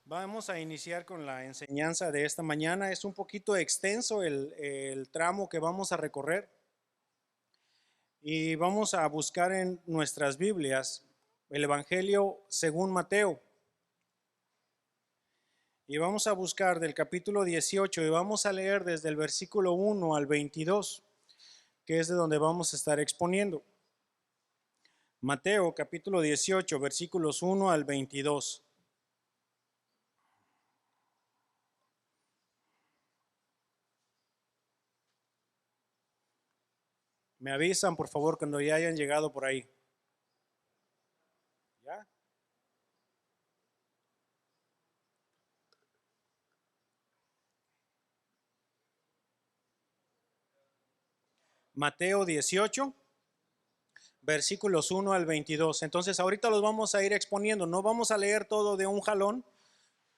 vamos a iniciar con la enseñanza de esta mañana. Es un poquito extenso el tramo que vamos a recorrer y vamos a buscar en nuestras Biblias el Evangelio según Mateo. Y vamos a buscar del capítulo 18 y vamos a leer desde el versículo 1 al 22, que es de donde vamos a estar exponiendo. Mateo capítulo 18, versículos 1 al 22. Me avisan, por favor, cuando ya hayan llegado por ahí. ¿Ya? Mateo 18, versículos 1 al 22. Entonces, ahorita los vamos a ir exponiendo. No vamos a leer todo de un jalón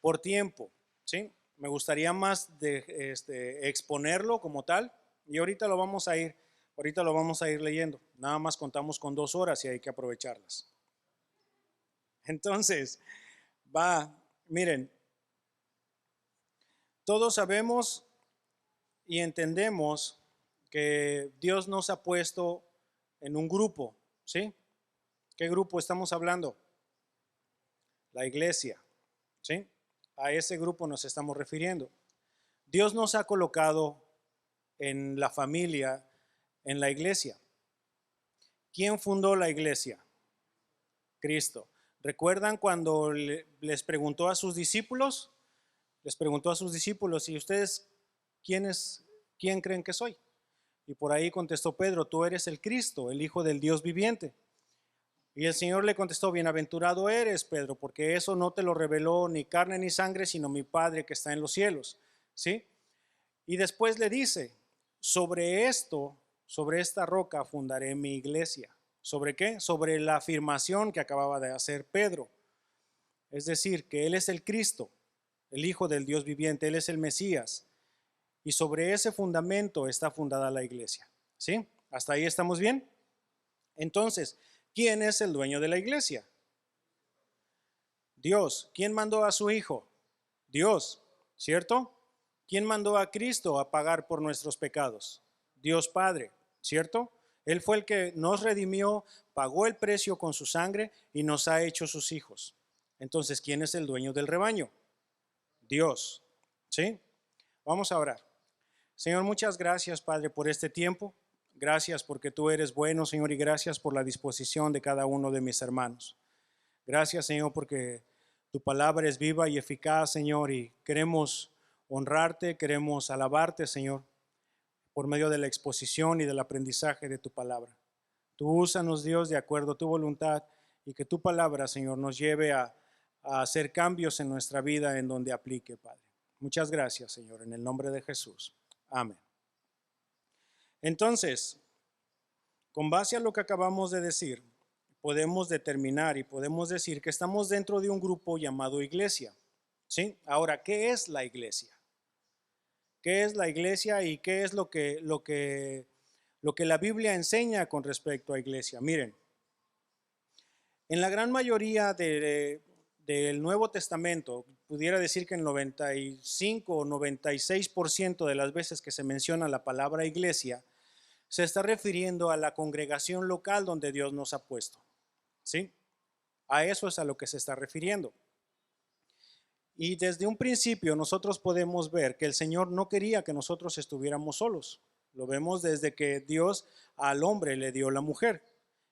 por tiempo, ¿sí? Me gustaría más de exponerlo como tal y ahorita lo vamos a ir leyendo. Nada más contamos con 2 horas y hay que aprovecharlas. Entonces, miren, todos sabemos y entendemos que Dios nos ha puesto en un grupo, ¿sí? ¿Qué grupo estamos hablando? La iglesia, ¿sí? A ese grupo nos estamos refiriendo. Dios nos ha colocado en la familia, en la iglesia. ¿Quién fundó la iglesia? Cristo. ¿Recuerdan cuando les preguntó a sus discípulos? Les preguntó a sus discípulos, ¿y ustedes quién creen que soy? Y por ahí contestó Pedro, tú eres el Cristo, el Hijo del Dios viviente. Y el Señor le contestó, bienaventurado eres, Pedro, porque eso no te lo reveló ni carne ni sangre, sino mi Padre que está en los cielos. ¿Sí? Y después le dice, sobre esta roca fundaré mi iglesia. ¿Sobre qué? Sobre la afirmación que acababa de hacer Pedro. Es decir, que Él es el Cristo, el Hijo del Dios viviente, Él es el Mesías. Y sobre ese fundamento está fundada la iglesia. ¿Sí? ¿Hasta ahí estamos bien? Entonces, ¿quién es el dueño de la iglesia? Dios. ¿Quién mandó a su Hijo? Dios, ¿cierto? ¿Quién mandó a Cristo a pagar por nuestros pecados? Dios Padre, ¿cierto? Él fue el que nos redimió, pagó el precio con su sangre y nos ha hecho sus hijos. Entonces, ¿quién es el dueño del rebaño? Dios, ¿sí? Vamos a orar. Señor, muchas gracias, Padre, por este tiempo. Gracias porque tú eres bueno, Señor, y gracias por la disposición de cada uno de mis hermanos. Gracias, Señor, porque tu palabra es viva y eficaz, Señor, y queremos honrarte, queremos alabarte, Señor, por medio de la exposición y del aprendizaje de tu palabra. Tú úsanos, Dios, de acuerdo a tu voluntad y que tu palabra, Señor, nos lleve a hacer cambios en nuestra vida en donde aplique, Padre. Muchas gracias, Señor, en el nombre de Jesús. Amén. Entonces, con base a lo que acabamos de decir, podemos determinar y podemos decir que estamos dentro de un grupo llamado iglesia. ¿Sí? Ahora, ¿qué es la iglesia? ¿Qué es la iglesia y qué es lo que la Biblia enseña con respecto a iglesia? Miren, en la gran mayoría del Nuevo Testamento, pudiera decir que el 95 o 96% de las veces que se menciona la palabra iglesia, se está refiriendo a la congregación local donde Dios nos ha puesto. ¿Sí? A eso es a lo que se está refiriendo. Y desde un principio nosotros podemos ver que el Señor no quería que nosotros estuviéramos solos. Lo vemos desde que Dios al hombre le dio la mujer.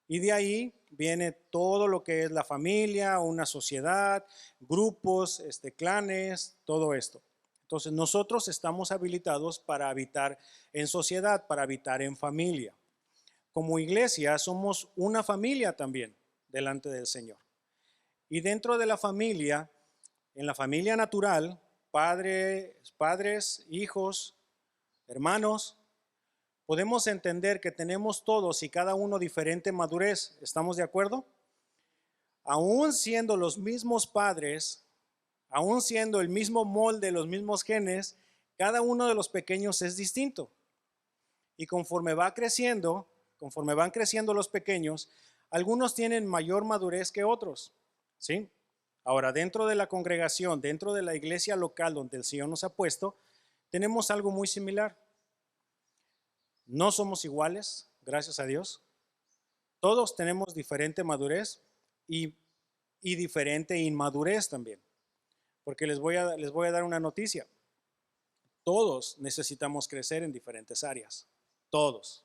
Y de ahí viene todo lo que es la familia, una sociedad, grupos, clanes, todo esto. Entonces nosotros estamos habilitados para habitar en sociedad, para habitar en familia. Como iglesia somos una familia también delante del Señor. Y dentro de la familia, en la familia natural, padres, hijos, hermanos, podemos entender que tenemos todos y cada uno diferente madurez. ¿Estamos de acuerdo? Aún siendo los mismos padres, aún siendo el mismo molde, los mismos genes, cada uno de los pequeños es distinto. Y conforme van creciendo los pequeños, algunos tienen mayor madurez que otros, ¿sí? Ahora, dentro de la congregación, dentro de la iglesia local donde el Señor nos ha puesto, tenemos algo muy similar. No somos iguales, gracias a Dios. Todos tenemos diferente madurez y, y diferente inmadurez también. Porque les voy a dar una noticia. Todos necesitamos crecer en diferentes áreas. Todos.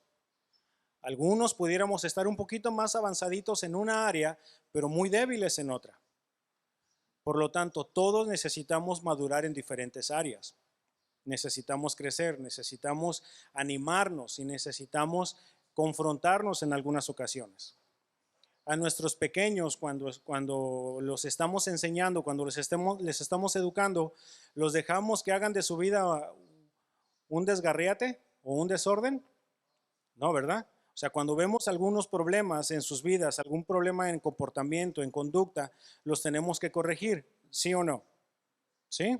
Algunos pudiéramos estar un poquito más avanzaditos en una área, pero muy débiles en otra. Por lo tanto, todos necesitamos madurar en diferentes áreas. Necesitamos crecer, necesitamos animarnos y necesitamos confrontarnos en algunas ocasiones. A nuestros pequeños, cuando los estamos enseñando, cuando les estamos educando, los dejamos que hagan de su vida un desgarriate o un desorden. No, ¿verdad? O sea, cuando vemos algunos problemas en sus vidas, algún problema en comportamiento, en conducta, los tenemos que corregir, ¿sí o no? ¿Sí?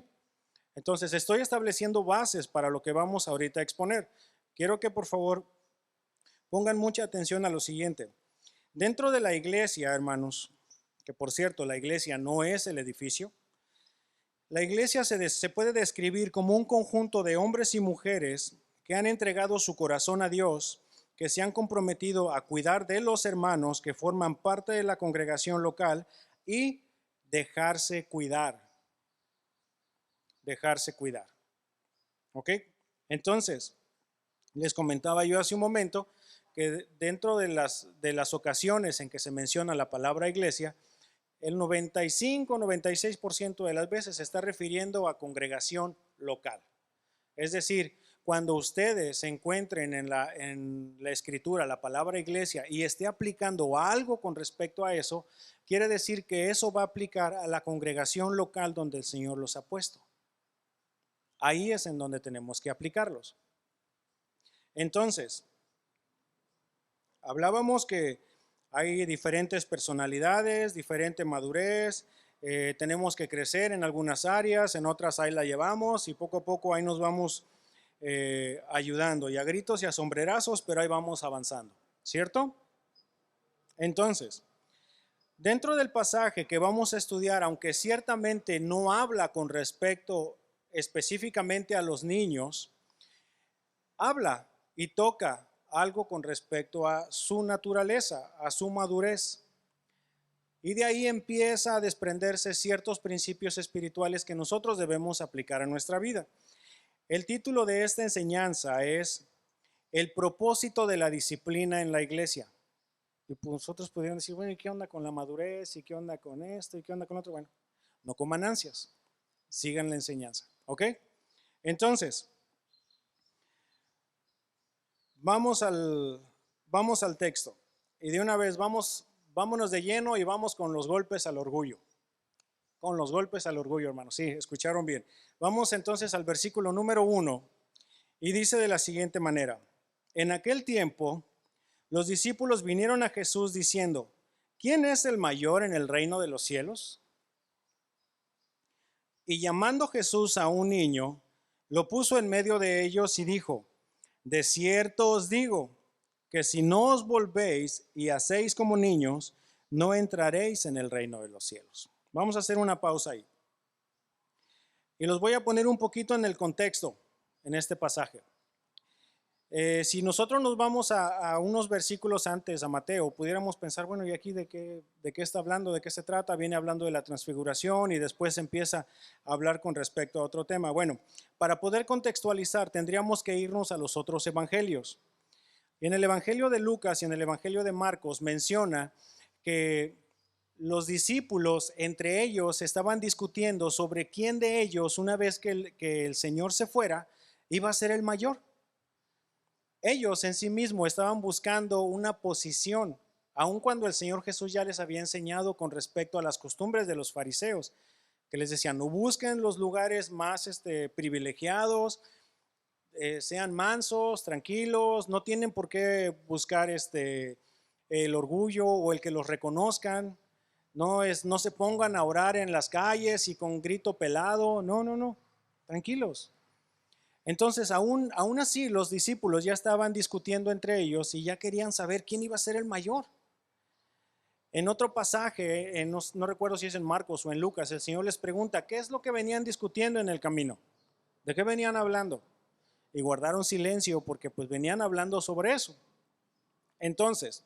Entonces, estoy estableciendo bases para lo que vamos ahorita a exponer. Quiero que por favor pongan mucha atención a lo siguiente. Dentro de la iglesia, hermanos, que por cierto, la iglesia no es el edificio, la iglesia se puede describir como un conjunto de hombres y mujeres que han entregado su corazón a Dios, que se han comprometido a cuidar de los hermanos que forman parte de la congregación local y dejarse cuidar. Dejarse cuidar. ¿Ok? Entonces, les comentaba yo hace un momento que dentro de las ocasiones en que se menciona la palabra iglesia, el 95-96% de las veces se está refiriendo a congregación local. Es decir, cuando ustedes se encuentren en la escritura la palabra iglesia y esté aplicando algo con respecto a eso, quiere decir que eso va a aplicar a la congregación local donde el Señor los ha puesto. Ahí es en donde tenemos que aplicarlos. Entonces, hablábamos que hay diferentes personalidades, diferente madurez, tenemos que crecer en algunas áreas, en otras ahí la llevamos y poco a poco ahí nos vamos ayudando y a gritos y a sombrerazos, pero ahí vamos avanzando, ¿cierto? Entonces, dentro del pasaje que vamos a estudiar, aunque ciertamente no habla con respecto específicamente a los niños, habla y toca algo con respecto a su naturaleza, a su madurez. Y de ahí empieza a desprenderse ciertos principios espirituales que nosotros debemos aplicar a nuestra vida. El título de esta enseñanza es El propósito de la disciplina en la iglesia. Y pues nosotros podríamos decir, bueno, ¿y qué onda con la madurez? ¿Y qué onda con esto? ¿Y qué onda con otro? Bueno, no coman ansias, sigan la enseñanza, ¿ok? Entonces, vamos al texto. Y de una vez vámonos de lleno y vamos con los golpes al orgullo. Con los golpes al orgullo, hermanos. Sí, escucharon bien. Vamos entonces al versículo número 1 y dice de la siguiente manera. En aquel tiempo, los discípulos vinieron a Jesús diciendo, ¿quién es el mayor en el reino de los cielos? Y llamando Jesús a un niño, lo puso en medio de ellos y dijo, de cierto os digo, que si no os volvéis y hacéis como niños, no entraréis en el reino de los cielos. Vamos a hacer una pausa ahí. Y los voy a poner un poquito en el contexto, en este pasaje. Si nosotros nos vamos a unos versículos antes, a Mateo, pudiéramos pensar, bueno, ¿y aquí de qué está hablando? ¿De qué se trata? Viene hablando de la transfiguración y después empieza a hablar con respecto a otro tema. Bueno, para poder contextualizar, tendríamos que irnos a los otros evangelios. Y en el evangelio de Lucas y en el evangelio de Marcos menciona que los discípulos entre ellos estaban discutiendo sobre quién de ellos, una vez que el Señor se fuera, iba a ser el mayor. Ellos en sí mismos estaban buscando una posición, aun cuando el Señor Jesús ya les había enseñado con respecto a las costumbres de los fariseos, que les decían, no busquen los lugares más privilegiados, sean mansos, tranquilos, no tienen por qué buscar el orgullo o el que los reconozcan, no se pongan a orar en las calles y con grito pelado, no, tranquilos. Entonces, aún así, los discípulos ya estaban discutiendo entre ellos y ya querían saber quién iba a ser el mayor. En otro pasaje, no recuerdo si es en Marcos o en Lucas, el Señor les pregunta, ¿qué es lo que venían discutiendo en el camino? ¿De qué venían hablando? Y guardaron silencio porque pues venían hablando sobre eso. Entonces,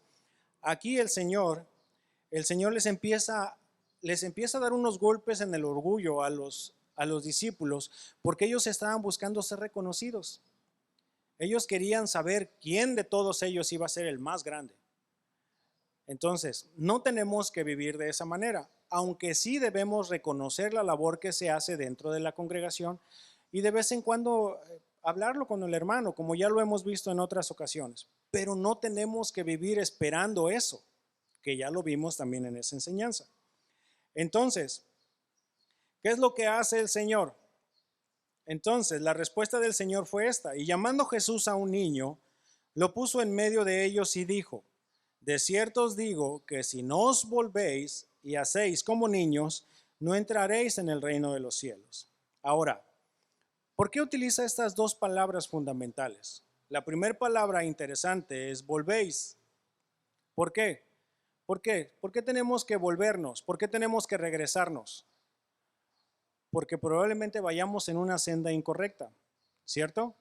aquí el Señor les empieza a dar unos golpes en el orgullo a los discípulos porque ellos estaban buscando ser reconocidos. Ellos querían saber quién de todos ellos iba a ser el más grande. Entonces, no tenemos que vivir de esa manera, aunque sí debemos reconocer la labor que se hace dentro de la congregación y de vez en cuando hablarlo con el hermano, como ya lo hemos visto en otras ocasiones. Pero no tenemos que vivir esperando eso, que ya lo vimos también en esa enseñanza. Entonces, ¿qué es lo que hace el Señor? Entonces, la respuesta del Señor fue esta: y llamando Jesús a un niño, lo puso en medio de ellos y dijo: de cierto os digo que si no os volvéis y hacéis como niños, no entraréis en el reino de los cielos. Ahora, ¿por qué utiliza estas dos palabras fundamentales? La primera palabra interesante es volvéis. ¿Por qué? ¿Por qué? ¿Por qué tenemos que volvernos? ¿Por qué tenemos que regresarnos? Porque probablemente vayamos en una senda incorrecta, ¿cierto?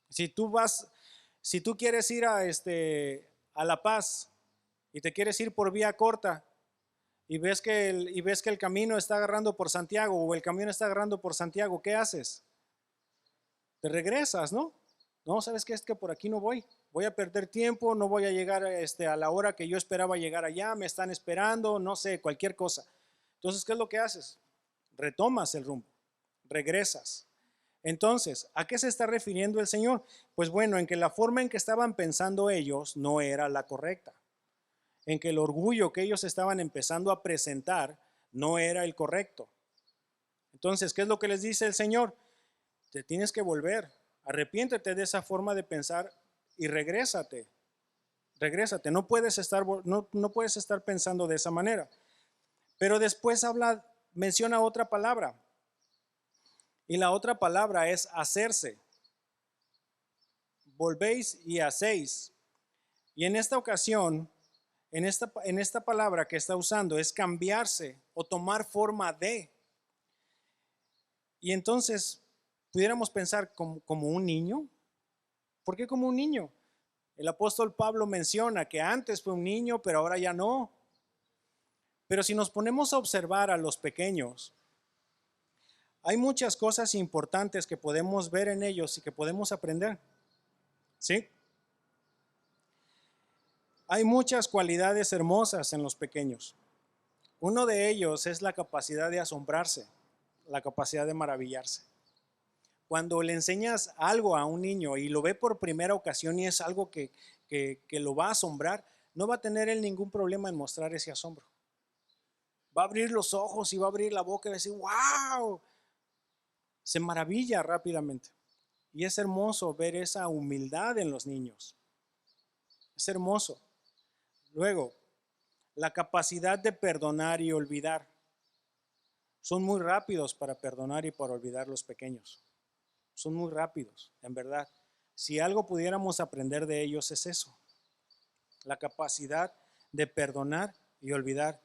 Si tú vas, si tú quieres ir a La Paz y te quieres ir por vía corta y ves que el camino está agarrando por Santiago o el camión está agarrando por Santiago, ¿qué haces? Te regresas, ¿no? No, ¿sabes qué? Es que por aquí no voy a perder tiempo, no voy a llegar a la hora que yo esperaba llegar allá, me están esperando, no sé, cualquier cosa. Entonces, ¿qué es lo que haces? Retomas el rumbo, regresas. Entonces, ¿a qué se está refiriendo el Señor? Pues bueno, en que la forma en que estaban pensando ellos no era la correcta, en que el orgullo que ellos estaban empezando a presentar no era el correcto. Entonces, ¿qué es lo que les dice el Señor? Te tienes que volver, arrepiéntete de esa forma de pensar y regrésate. Regrésate, no puedes estar pensando de esa manera. Pero después menciona otra palabra. Y la otra palabra es hacerse. Volvéis y hacéis. Y en esta ocasión, en esta palabra que está usando es cambiarse o tomar forma de. Y entonces pudiéramos pensar como un niño. ¿Por qué como un niño? El apóstol Pablo menciona que antes fue un niño, pero ahora ya no. Pero si nos ponemos a observar a los pequeños, hay muchas cosas importantes que podemos ver en ellos y que podemos aprender. ¿Sí? Hay muchas cualidades hermosas en los pequeños. Uno de ellos es la capacidad de asombrarse, la capacidad de maravillarse. Cuando le enseñas algo a un niño y lo ve por primera ocasión y es algo que lo va a asombrar, no va a tener él ningún problema en mostrar ese asombro. Va a abrir los ojos y va a abrir la boca y va a decir, ¡wow! Se maravilla rápidamente. Y es hermoso ver esa humildad en los niños. Es hermoso. Luego, la capacidad de perdonar y olvidar. Son muy rápidos para perdonar y para olvidar los pequeños. Son muy rápidos, en verdad. Si algo pudiéramos aprender de ellos es eso. La capacidad de perdonar y olvidar.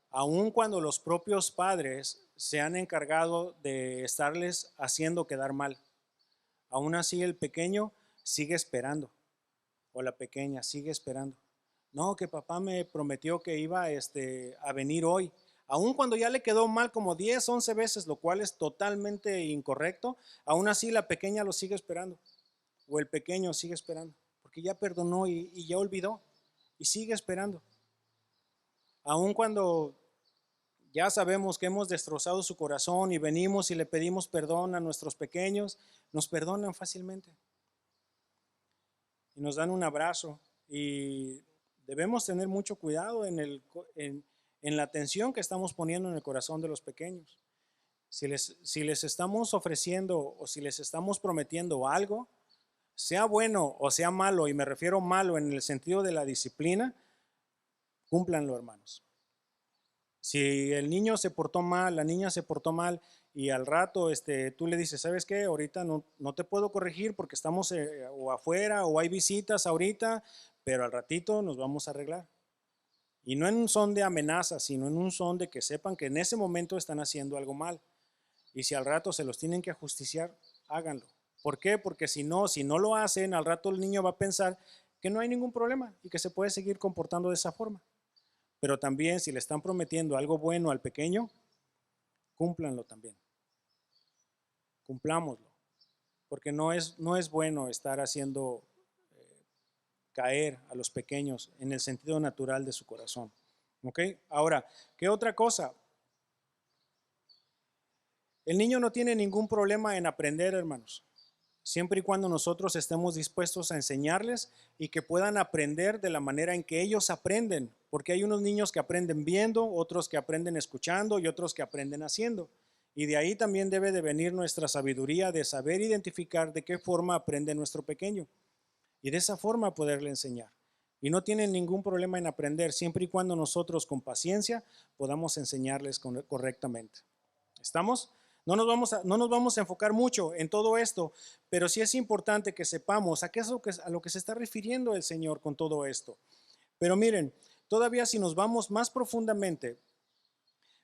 Aun cuando los propios padres se han encargado de estarles haciendo quedar mal. Aún así el pequeño sigue esperando. O la pequeña sigue esperando. No, que papá me prometió que iba a venir hoy. Aun cuando ya le quedó mal como 10, 11 veces, lo cual es totalmente incorrecto, aún así la pequeña lo sigue esperando. O el pequeño sigue esperando. Porque ya perdonó y ya olvidó. Y sigue esperando. Aun cuando ya sabemos que hemos destrozado su corazón y venimos y le pedimos perdón a nuestros pequeños, nos perdonan fácilmente. Y nos dan un abrazo. Y debemos tener mucho cuidado en la atención que estamos poniendo en el corazón de los pequeños. Si les estamos ofreciendo o si les estamos prometiendo algo, sea bueno o sea malo, y me refiero malo en el sentido de la disciplina, cúmplanlo, hermanos. Si el niño se portó mal, la niña se portó mal y al rato tú le dices, ¿sabes qué? Ahorita no te puedo corregir porque estamos o afuera o hay visitas ahorita, pero al ratito nos vamos a arreglar. Y no en un son de amenaza, sino en un son de que sepan que en ese momento están haciendo algo mal. Y si al rato se los tienen que ajusticiar, háganlo. ¿Por qué? Porque si no lo hacen, al rato el niño va a pensar que no hay ningún problema y que se puede seguir comportando de esa forma. Pero también si le están prometiendo algo bueno al pequeño, cúmplanlo también. Cumplámoslo. Porque no es bueno estar haciendo caer a los pequeños en el sentido natural de su corazón. ¿Ok? Ahora, ¿qué otra cosa? El niño no tiene ningún problema en aprender, hermanos, siempre y cuando nosotros estemos dispuestos a enseñarles y que puedan aprender de la manera en que ellos aprenden, porque hay unos niños que aprenden viendo, otros que aprenden escuchando y otros que aprenden haciendo. Y de ahí también debe de venir nuestra sabiduría de saber identificar de qué forma aprende nuestro pequeño y de esa forma poderle enseñar. Y no tienen ningún problema en aprender siempre y cuando nosotros con paciencia podamos enseñarles correctamente. ¿Estamos? No nos vamos a enfocar mucho en todo esto, pero sí es importante que sepamos a qué es a lo que se está refiriendo el Señor con todo esto. Pero miren, todavía si nos vamos más profundamente,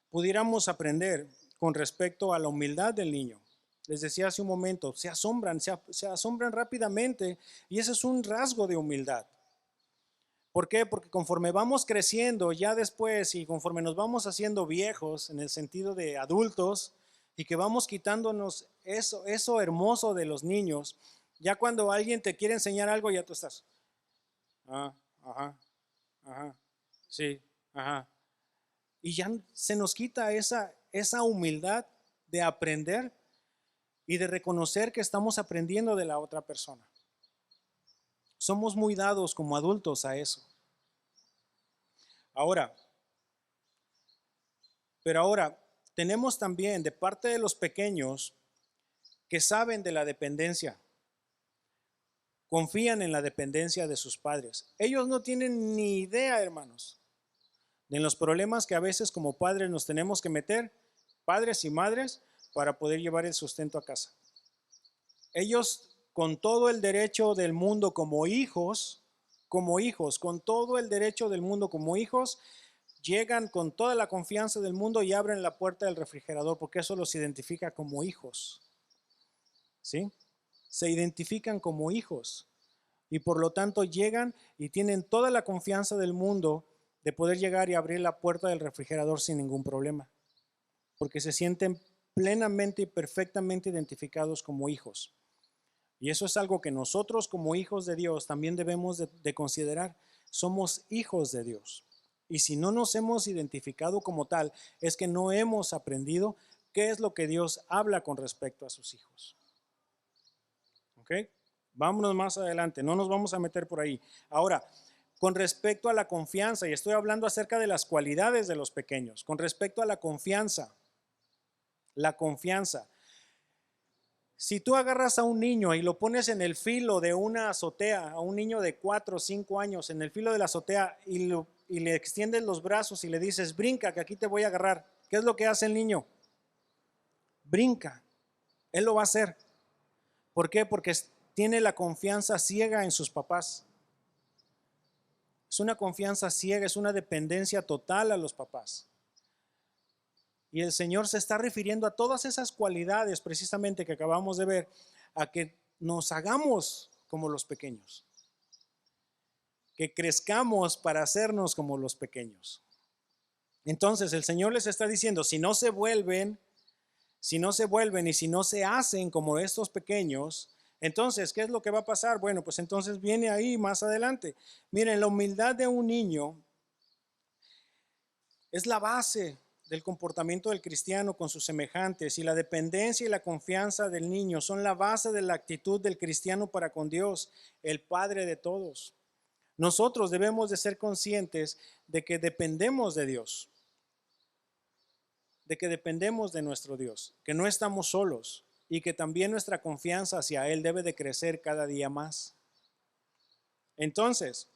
pudiéramos aprender con respecto a la humildad del niño. Les decía hace un momento, se asombran rápidamente y ese es un rasgo de humildad. ¿Por qué? Porque conforme vamos creciendo ya después y conforme nos vamos haciendo viejos en el sentido de adultos y que vamos quitándonos eso hermoso de los niños, ya cuando alguien te quiere enseñar algo ya tú estás, ajá, ajá, sí, ajá. Y ya se nos quita esa humildad de aprender y de reconocer que estamos aprendiendo de la otra persona. Somos muy dados como adultos a eso. Pero ahora tenemos también de parte de los pequeños que saben de la dependencia, confían en la dependencia de sus padres. Ellos no tienen ni idea, hermanos, de los problemas que a veces como padres nos tenemos que meter, padres y madres, para poder llevar el sustento a casa. Ellos con todo el derecho del mundo como hijos, con todo el derecho del mundo como hijos, llegan con toda la confianza del mundo y abren la puerta del refrigerador porque eso los identifica como hijos. ¿Sí? Se identifican como hijos y por lo tanto llegan y tienen toda la confianza del mundo de poder llegar y abrir la puerta del refrigerador sin ningún problema, porque se sienten plenamente y perfectamente identificados como hijos. Y eso es algo que nosotros como hijos de Dios también debemos de considerar. Somos hijos de Dios. Y si no nos hemos identificado como tal, es que no hemos aprendido qué es lo que Dios habla con respecto a sus hijos. ¿Ok? Vámonos más adelante, no nos vamos a meter por ahí. Ahora, con respecto a la confianza, y estoy hablando acerca de las cualidades de los pequeños, con respecto a la confianza. Si tú agarras a un niño y lo pones en el filo de una azotea, a un niño de 4 o 5 años en el filo de la azotea y le extiendes los brazos y le dices, brinca, que aquí te voy a agarrar, ¿qué es lo que hace el niño? Brinca. Él lo va a hacer. ¿Por qué? Porque tiene la confianza ciega en sus papás. Es una confianza ciega, es una dependencia total a los papás. Y el Señor se está refiriendo a todas esas cualidades precisamente que acabamos de ver, a que nos hagamos como los pequeños, que crezcamos para hacernos como los pequeños. Entonces el Señor les está diciendo, si no se vuelven y si no se hacen como estos pequeños, entonces, ¿qué es lo que va a pasar? Bueno, pues entonces viene ahí más adelante. Miren, la humildad de un niño es la base del comportamiento del cristiano con sus semejantes, y la dependencia y la confianza del niño son la base de la actitud del cristiano para con Dios, el Padre de todos. Nosotros debemos de ser conscientes de que dependemos de Dios, de que dependemos de nuestro Dios, que no estamos solos y que también nuestra confianza hacia Él debe de crecer cada día más. Entonces,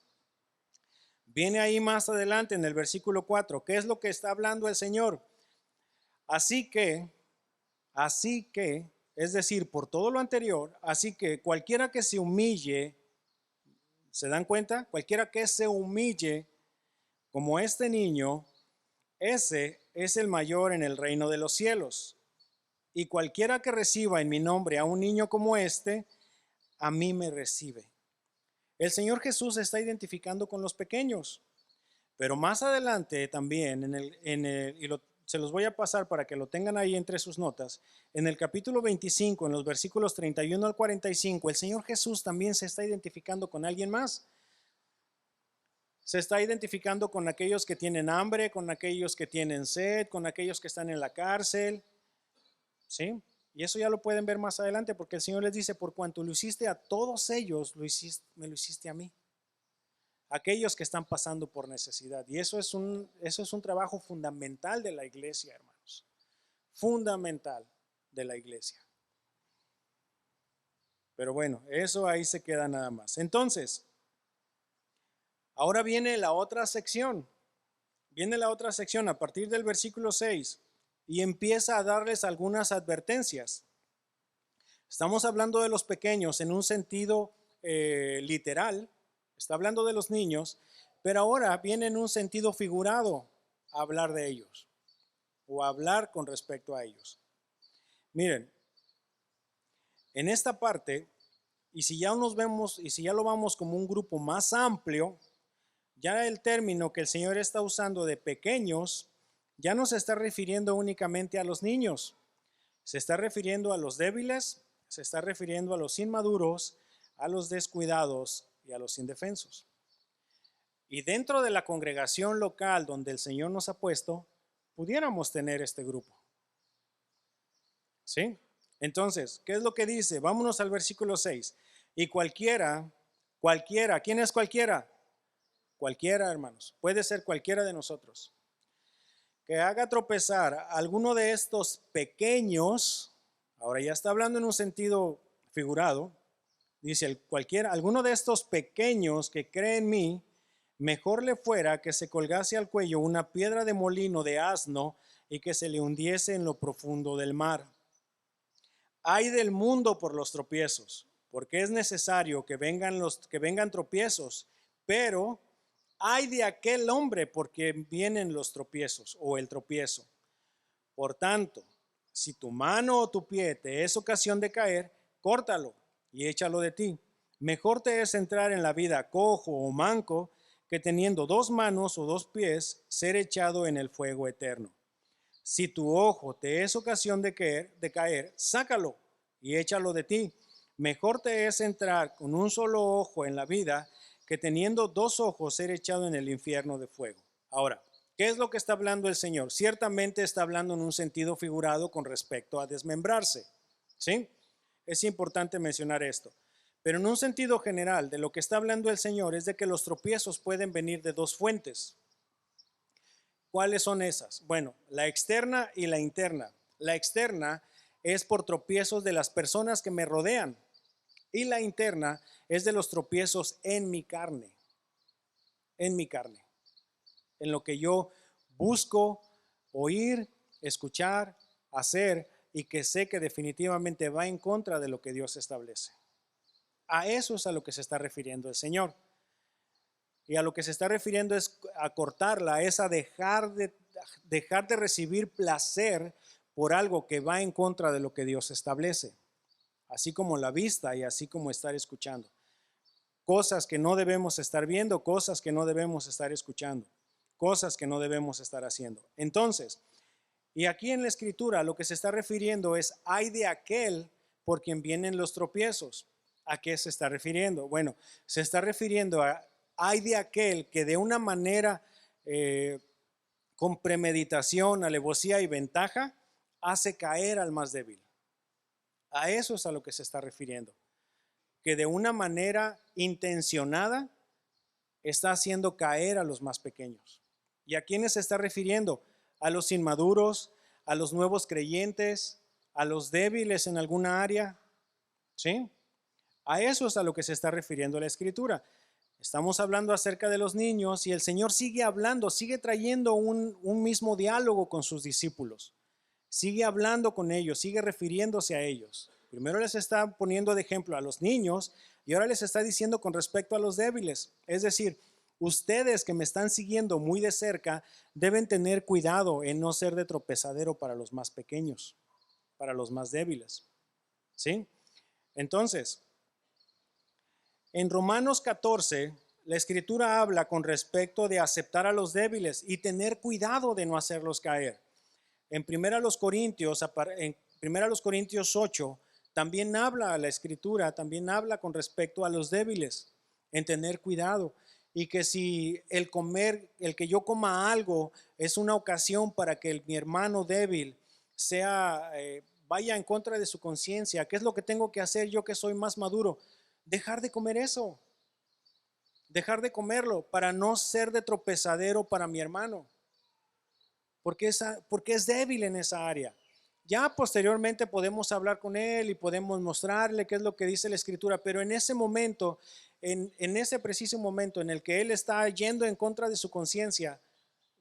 viene ahí más adelante en el versículo 4, ¿qué es lo que está hablando el Señor? Así que, es decir, por todo lo anterior, así que cualquiera que se humille, ¿se dan cuenta? Cualquiera que se humille como este niño, ese es el mayor en el reino de los cielos. Y cualquiera que reciba en mi nombre a un niño como este, a mí me recibe. El Señor Jesús se está identificando con los pequeños, pero más adelante también, se los voy a pasar para que lo tengan ahí entre sus notas, en el capítulo 25, en los versículos 31 al 45, el Señor Jesús también se está identificando con alguien más. Se está identificando con aquellos que tienen hambre, con aquellos que tienen sed, con aquellos que están en la cárcel, ¿sí? Y eso ya lo pueden ver más adelante, porque el Señor les dice, por cuanto lo hiciste a todos ellos, me lo hiciste a mí. Aquellos que están pasando por necesidad. Y eso es un trabajo fundamental de la iglesia, hermanos. Fundamental de la iglesia. Pero bueno, eso ahí se queda nada más. Entonces, ahora viene la otra sección. Viene la otra sección a partir del versículo 6 y empieza a darles algunas advertencias. Estamos hablando de los pequeños en un sentido literal. Está hablando de los niños, pero ahora viene en un sentido figurado a hablar de ellos o a hablar con respecto a ellos. Miren, en esta parte, y si ya nos vemos, y si ya lo vamos como un grupo más amplio, ya el término que el Señor está usando de pequeños, ya no se está refiriendo únicamente a los niños, se está refiriendo a los débiles, se está refiriendo a los inmaduros, a los descuidados y a los indefensos. Y dentro de la congregación local donde el Señor nos ha puesto, pudiéramos tener este grupo. ¿Sí? Entonces, ¿qué es lo que dice? Vámonos al versículo 6. Y cualquiera, ¿quién es cualquiera? Cualquiera, hermanos, puede ser cualquiera de nosotros, que haga tropezar a alguno de estos pequeños, ahora ya está hablando en un sentido figurado, dice alguno de estos pequeños que cree en mí, mejor le fuera que se colgase al cuello una piedra de molino de asno y que se le hundiese en lo profundo del mar. Ay del mundo por los tropiezos, porque es necesario que vengan tropiezos, pero ay de aquel hombre porque vienen los tropiezos o el tropiezo. Por tanto, si tu mano o tu pie te es ocasión de caer, córtalo y échalo de ti. Mejor te es entrar en la vida cojo o manco que teniendo 2 manos o 2 pies ser echado en el fuego eterno. Si tu ojo te es ocasión de caer, sácalo y échalo de ti. Mejor te es entrar con un solo ojo en la vida que teniendo 2 ojos ser echado en el infierno de fuego. Ahora, ¿qué es lo que está hablando el Señor? Ciertamente está hablando en un sentido figurado con respecto a desmembrarse, ¿sí? Es importante mencionar esto. Pero en un sentido general, de lo que está hablando el Señor es de que los tropiezos pueden venir de 2 fuentes. ¿Cuáles son esas? Bueno, la externa y la interna. La externa es por tropiezos de las personas que me rodean y la interna es de los tropiezos en mi carne, en lo que yo busco oír, escuchar, hacer y que sé que definitivamente va en contra de lo que Dios establece. A eso es a lo que se está refiriendo el Señor. Y a lo que se está refiriendo es a cortarla, es a dejar de recibir placer por algo que va en contra de lo que Dios establece. Así como la vista y así como estar escuchando. Cosas que no debemos estar viendo, cosas que no debemos estar escuchando, cosas que no debemos estar haciendo. Entonces, y aquí en la escritura lo que se está refiriendo es ay de aquel por quien vienen los tropiezos. ¿A qué se está refiriendo? Bueno, se está refiriendo a ay de aquel que de una manera con premeditación, alevosía y ventaja hace caer al más débil. A eso es a lo que se está refiriendo. Que de una manera intencionada está haciendo caer a los más pequeños. ¿Y a quiénes se está refiriendo? A los inmaduros, a los nuevos creyentes, a los débiles en alguna área. ¿Sí? A eso es a lo que se está refiriendo la Escritura. Estamos hablando acerca de los niños y el Señor sigue hablando, sigue trayendo un mismo diálogo con sus discípulos. Sigue hablando con ellos, sigue refiriéndose a ellos. Primero les está poniendo de ejemplo a los niños y ahora les está diciendo con respecto a los débiles. Es decir, Ustedes que me están siguiendo muy de cerca deben tener cuidado en no ser de tropezadero para los más pequeños, para los más débiles. ¿Sí? Entonces, en Romanos 14, la escritura habla con respecto de aceptar a los débiles y tener cuidado de no hacerlos caer. En 1 Corintios, en 1 Corintios 8, también habla la escritura, también habla con respecto a los débiles, en tener cuidado. Y que si el comer, el que yo coma algo es una ocasión para que mi hermano débil vaya en contra de su conciencia, ¿qué es lo que tengo que hacer yo que soy más maduro? Dejar de comer eso, dejar de comerlo para no ser de tropezadero para mi hermano, porque es débil en esa área. Ya posteriormente podemos hablar con él y podemos mostrarle qué es lo que dice la escritura, pero en ese momento, en ese preciso momento en el que él está yendo en contra de su conciencia,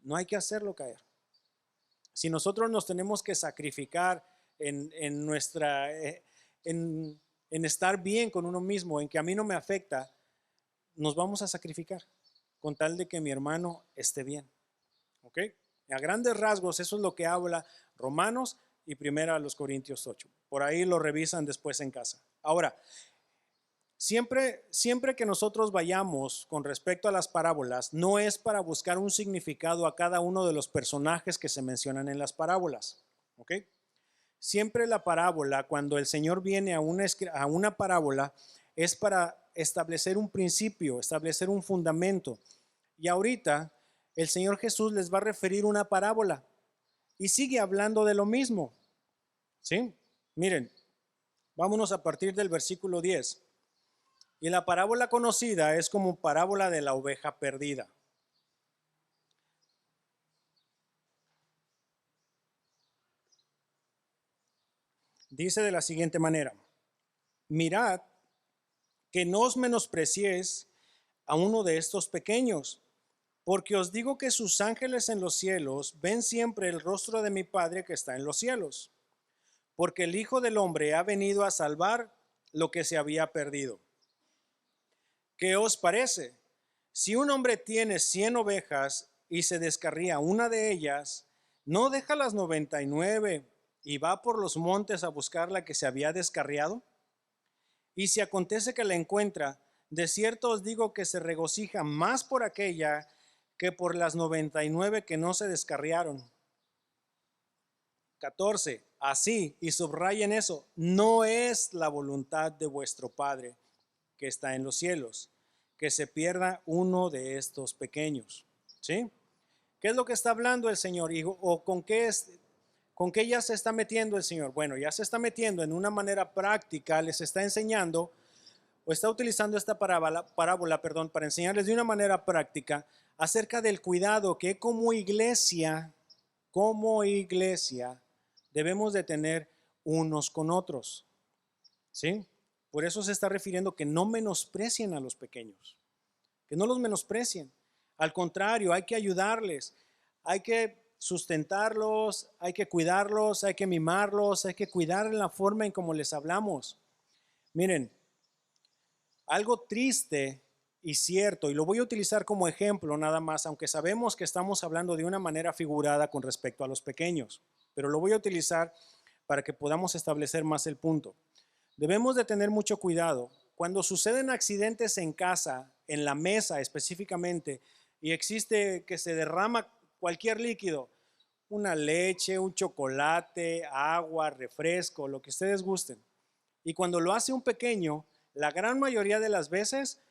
no hay que hacerlo caer. Si nosotros nos tenemos que sacrificar en nuestra, en estar bien con uno mismo, en que a mí no me afecta, nos vamos a sacrificar con tal de que mi hermano esté bien. ¿Ok? A grandes rasgos, eso es lo que habla Romanos y 1 Corintios 8. Por ahí lo revisan después en casa. Ahora, siempre que nosotros vayamos con respecto a las parábolas, no es para buscar un significado a cada uno de los personajes que se mencionan en las parábolas. ¿Ok? Siempre la parábola, cuando el Señor viene a una parábola, es para establecer un principio, establecer un fundamento. Y ahorita el Señor Jesús les va a referir una parábola y sigue hablando de lo mismo. ¿Sí? Miren, vámonos a partir del versículo 10. Y la parábola conocida es como parábola de la oveja perdida. Dice de la siguiente manera: mirad que no os menospreciéis a uno de estos pequeños, porque os digo que sus ángeles en los cielos ven siempre el rostro de mi Padre que está en los cielos, porque el Hijo del Hombre ha venido a salvar lo que se había perdido. ¿Qué os parece? Si un hombre tiene 100 ovejas y se descarría una de ellas, ¿no deja las 99 y va por los montes a buscar la que se había descarriado? Y si acontece que la encuentra, de cierto os digo que se regocija más por aquella que por las 99 que no se descarriaron. 14. Así, y subrayen eso, no es la voluntad de vuestro Padre que está en los cielos, que se pierda uno de estos pequeños. ¿Sí? ¿Qué es lo que está hablando el Señor? ¿O con qué ya se está metiendo el Señor? Bueno, ya se está metiendo en una manera práctica, les está enseñando o está utilizando esta parábola, para enseñarles de una manera práctica acerca del cuidado que como iglesia, debemos de tener unos con otros. ¿Sí? Por eso se está refiriendo que no menosprecien a los pequeños, que no los menosprecien. Al contrario, hay que ayudarles, hay que sustentarlos, hay que cuidarlos, hay que mimarlos, hay que cuidar en la forma en cómo les hablamos. Miren, algo triste y cierto, y lo voy a utilizar como ejemplo nada más, aunque sabemos que estamos hablando de una manera figurada con respecto a los pequeños, pero lo voy a utilizar para que podamos establecer más el punto. Debemos de tener mucho cuidado. Cuando suceden accidentes en casa, en la mesa específicamente, y existe que se derrama cualquier líquido, una leche, un chocolate, agua, refresco, lo que ustedes gusten, y cuando lo hace un pequeño, la gran mayoría de las veces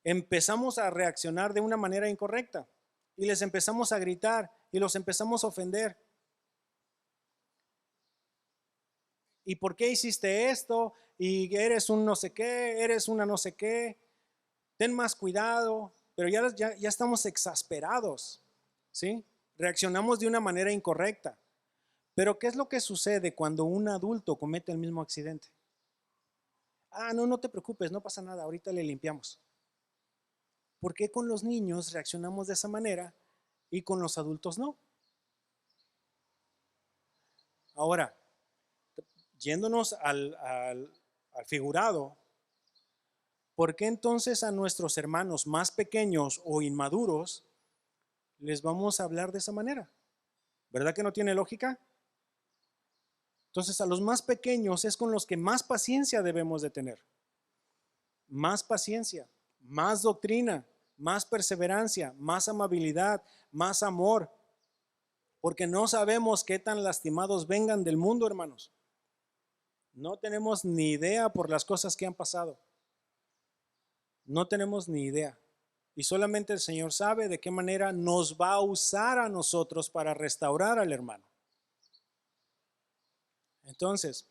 empezamos a reaccionar de una manera incorrecta y les empezamos a gritar y los empezamos a ofender. ¿Y por qué hiciste esto? Y eres un no sé qué, eres una no sé qué. Ten más cuidado. Pero ya estamos exasperados, ¿sí? Reaccionamos de una manera incorrecta. Pero ¿qué es lo que sucede cuando un adulto comete el mismo accidente? Ah, no, no te preocupes, no pasa nada, ahorita le limpiamos. ¿Por qué con los niños reaccionamos de esa manera y con los adultos no? Ahora, yéndonos al figurado, ¿por qué entonces a nuestros hermanos más pequeños o inmaduros les vamos a hablar de esa manera? ¿Verdad que no tiene lógica? Entonces a los más pequeños es con los que más paciencia debemos de tener. Más paciencia, más doctrina, más perseverancia, más amabilidad, más amor. Porque no sabemos qué tan lastimados vengan del mundo, hermanos. No tenemos ni idea por las cosas que han pasado. No tenemos ni idea. Y solamente el Señor sabe de qué manera nos va a usar a nosotros para restaurar al hermano. Entonces,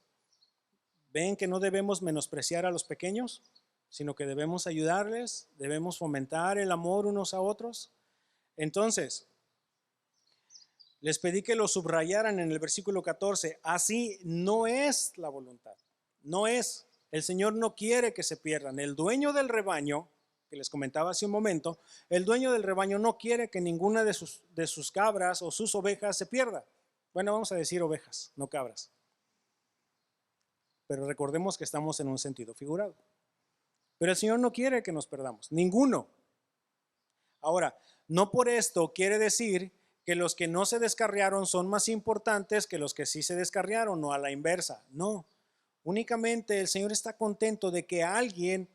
¿ven que no debemos menospreciar a los pequeños, sino que debemos ayudarles, debemos fomentar el amor unos a otros? Entonces, les pedí que lo subrayaran en el versículo 14. Así no es la voluntad. No es. El Señor no quiere que se pierdan. El dueño del rebaño, que les comentaba hace un momento, el dueño del rebaño no quiere que ninguna de sus cabras o sus ovejas se pierda. Bueno, vamos a decir ovejas, no cabras. Pero recordemos que estamos en un sentido figurado. Pero el Señor no quiere que nos perdamos, ninguno. Ahora, no por esto quiere decir que los que no se descarriaron son más importantes que los que sí se descarriaron, o a la inversa. No, únicamente el Señor está contento de que alguien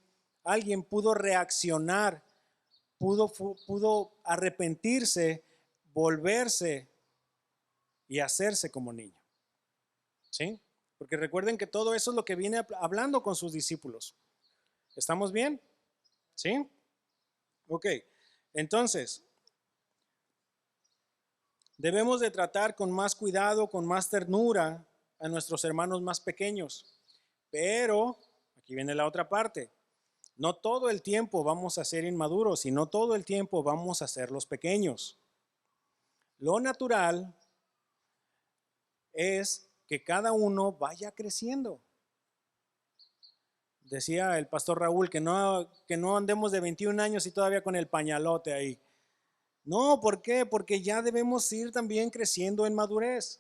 pudo reaccionar, pudo arrepentirse, volverse y hacerse como niño. ¿Sí? Porque recuerden que todo eso es lo que viene hablando con sus discípulos. ¿Estamos bien? ¿Sí? Ok, entonces debemos de tratar con más cuidado, con más ternura a nuestros hermanos más pequeños. Pero, aquí viene la otra parte, no todo el tiempo vamos a ser inmaduros y no todo el tiempo vamos a ser los pequeños. Lo natural es que cada uno vaya creciendo. Decía el pastor Raúl que no andemos de 21 años y todavía con el pañalote ahí. No, ¿por qué? Porque ya debemos ir también creciendo en madurez.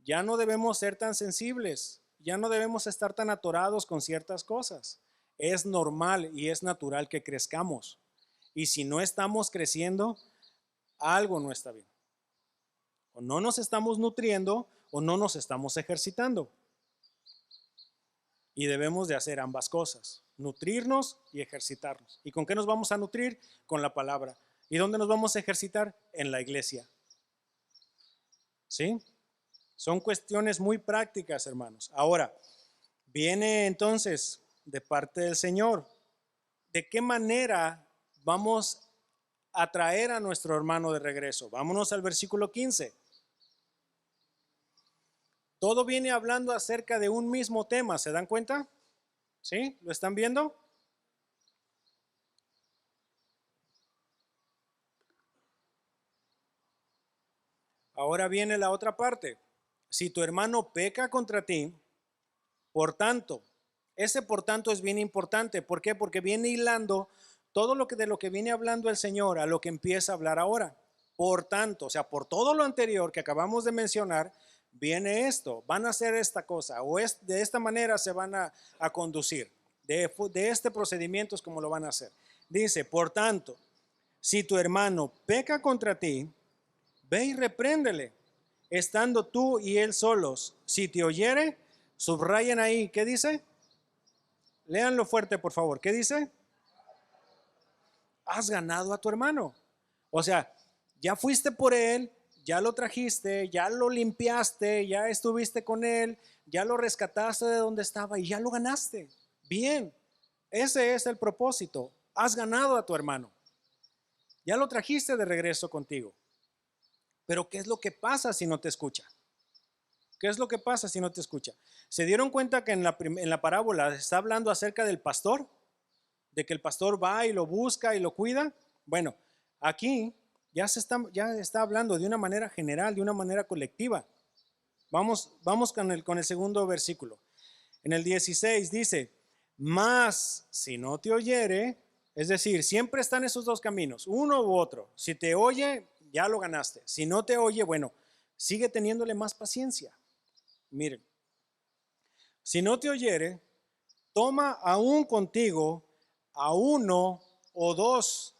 Ya no debemos ser tan sensibles, ya no debemos estar tan atorados con ciertas cosas. Es normal y es natural que crezcamos. Y si no estamos creciendo, algo no está bien. O no nos estamos nutriendo o no nos estamos ejercitando. Y debemos de hacer ambas cosas, nutrirnos y ejercitarnos. ¿Y con qué nos vamos a nutrir? Con la palabra. ¿Y dónde nos vamos a ejercitar? En la iglesia. ¿Sí? Son cuestiones muy prácticas, hermanos. Ahora, viene entonces de parte del Señor, ¿de qué manera vamos a traer a nuestro hermano de regreso? Vámonos al versículo 15. Todo viene hablando acerca de un mismo tema, ¿se dan cuenta? ¿Sí? ¿Lo están viendo? Ahora viene la otra parte. Si tu hermano peca contra ti, por tanto, ese por tanto es bien importante. ¿Por qué? Porque viene hilando todo de lo que viene hablando el Señor a lo que empieza a hablar ahora. Por tanto, o sea, por todo lo anterior que acabamos de mencionar, viene esto, van a hacer esta cosa, o de esta manera se van a conducir. De este procedimiento es como lo van a hacer. Dice, por tanto, si tu hermano peca contra ti, ve y repréndele, estando tú y él solos. Si te oyere, subrayen ahí, ¿qué dice? Léanlo fuerte, por favor. ¿Qué dice? Has ganado a tu hermano. O sea, ya fuiste por él, ya lo trajiste, ya lo limpiaste, ya estuviste con él, ya lo rescataste de donde estaba y ya lo ganaste. Bien, ese es el propósito. Has ganado a tu hermano. Ya lo trajiste de regreso contigo. Pero ¿qué es lo que pasa si no te escucha? ¿Qué es lo que pasa si no te escucha? ¿Se dieron cuenta que en la parábola está hablando acerca del pastor? De que el pastor va y lo busca y lo cuida. Bueno, aquí ya está hablando de una manera general, de una manera colectiva. Vamos con el segundo versículo. En el 16 dice, mas si no te oyere, es decir, siempre están esos dos caminos, uno u otro. Si te oye, ya lo ganaste. Si no te oye, bueno, sigue teniéndole más paciencia. Miren, si no te oyere, toma aún contigo a uno o dos,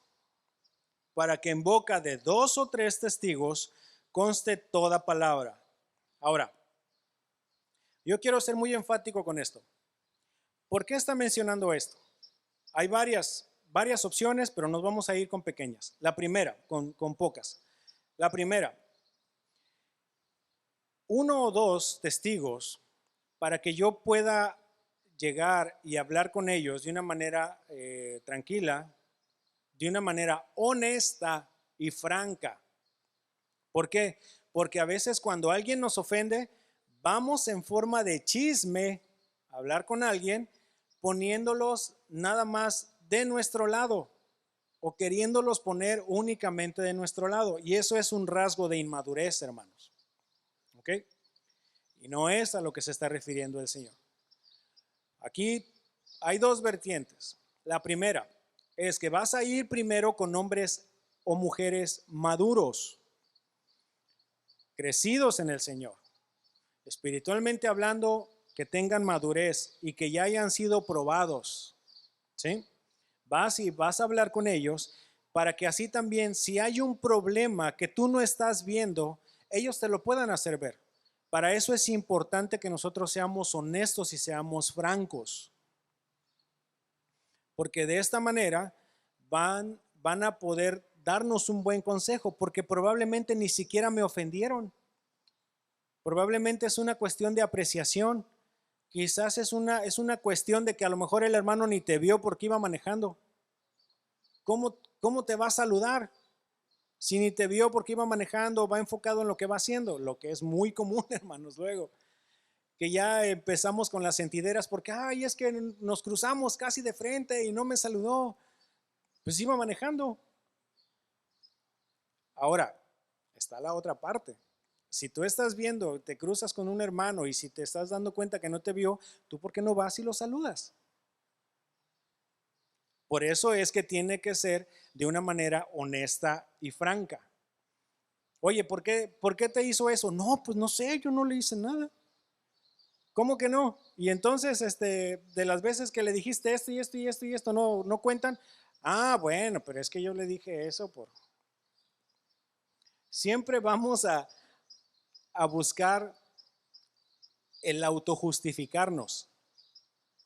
para que en boca de 2 o 3 testigos conste toda palabra. Ahora, yo quiero ser muy enfático con esto. ¿Por qué está mencionando esto? Hay varias opciones, pero nos vamos a ir con pequeñas. La primera, con pocas. La primera, 1 o 2 testigos para que yo pueda llegar y hablar con ellos de una manera tranquila, de una manera honesta y franca. ¿Por qué? Porque a veces cuando alguien nos ofende, vamos en forma de chisme a hablar con alguien, poniéndolos nada más de nuestro lado o queriéndolos poner únicamente de nuestro lado. Y eso es un rasgo de inmadurez, hermanos. ¿Ok? Y no es a lo que se está refiriendo el Señor. Aquí hay 2 vertientes. La primera es que vas a ir primero con hombres o mujeres maduros, crecidos en el Señor, espiritualmente hablando, que tengan madurez y que ya hayan sido probados, ¿sí? Vas a hablar con ellos para que así también, si hay un problema que tú no estás viendo, ellos te lo puedan hacer ver. Para eso es importante que nosotros seamos honestos y seamos francos, porque de esta manera van a poder darnos un buen consejo, porque probablemente ni siquiera me ofendieron. Probablemente es una cuestión de apreciación. Quizás es una cuestión de que a lo mejor el hermano ni te vio porque iba manejando. ¿Cómo te va a saludar si ni te vio porque iba manejando, va enfocado en lo que va haciendo? Lo que es muy común, hermanos, luego. Que ya empezamos con las sentideras porque, ay, es que nos cruzamos casi de frente y no me saludó. Pues iba manejando. Ahora, está la otra parte. Si tú estás viendo, te cruzas con un hermano y si te estás dando cuenta que no te vio, ¿tú por qué no vas y lo saludas? Por eso es que tiene que ser de una manera honesta y franca. Oye, ¿por qué te hizo eso? No, pues no sé, yo no le hice nada. ¿Cómo que no? Y entonces, de las veces que le dijiste esto y esto y esto y esto, no cuentan. Ah, bueno, pero es que yo le dije eso por... Siempre vamos a buscar el autojustificarnos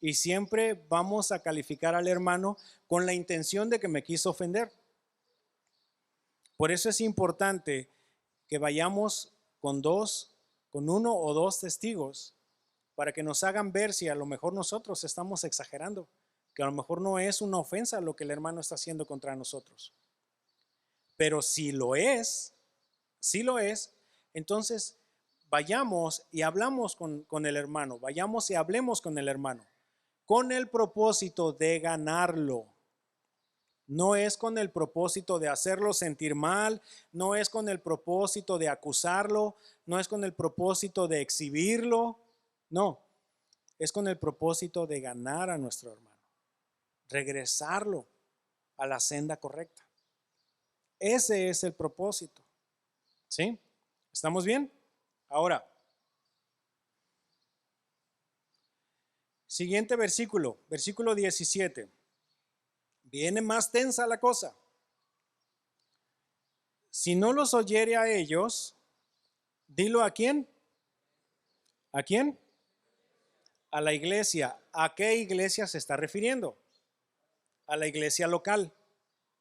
y siempre vamos a calificar al hermano con la intención de que me quiso ofender. Por eso es importante que vayamos con 1 o 2 testigos para que nos hagan ver si a lo mejor nosotros estamos exagerando, que a lo mejor no es una ofensa lo que el hermano está haciendo contra nosotros. Pero si lo es, entonces vayamos y hablamos con el hermano, vayamos y hablemos con el hermano, con el propósito de ganarlo. No es con el propósito de hacerlo sentir mal, no es con el propósito de acusarlo, no es con el propósito de exhibirlo, no, es con el propósito de ganar a nuestro hermano, regresarlo a la senda correcta. Ese es el propósito. ¿Sí? ¿Estamos bien? Ahora, siguiente versículo, versículo 17. Viene más tensa la cosa. Si no los oyere a ellos, dilo a quién. ¿A quién? A la iglesia. ¿A qué iglesia se está refiriendo? A la iglesia local.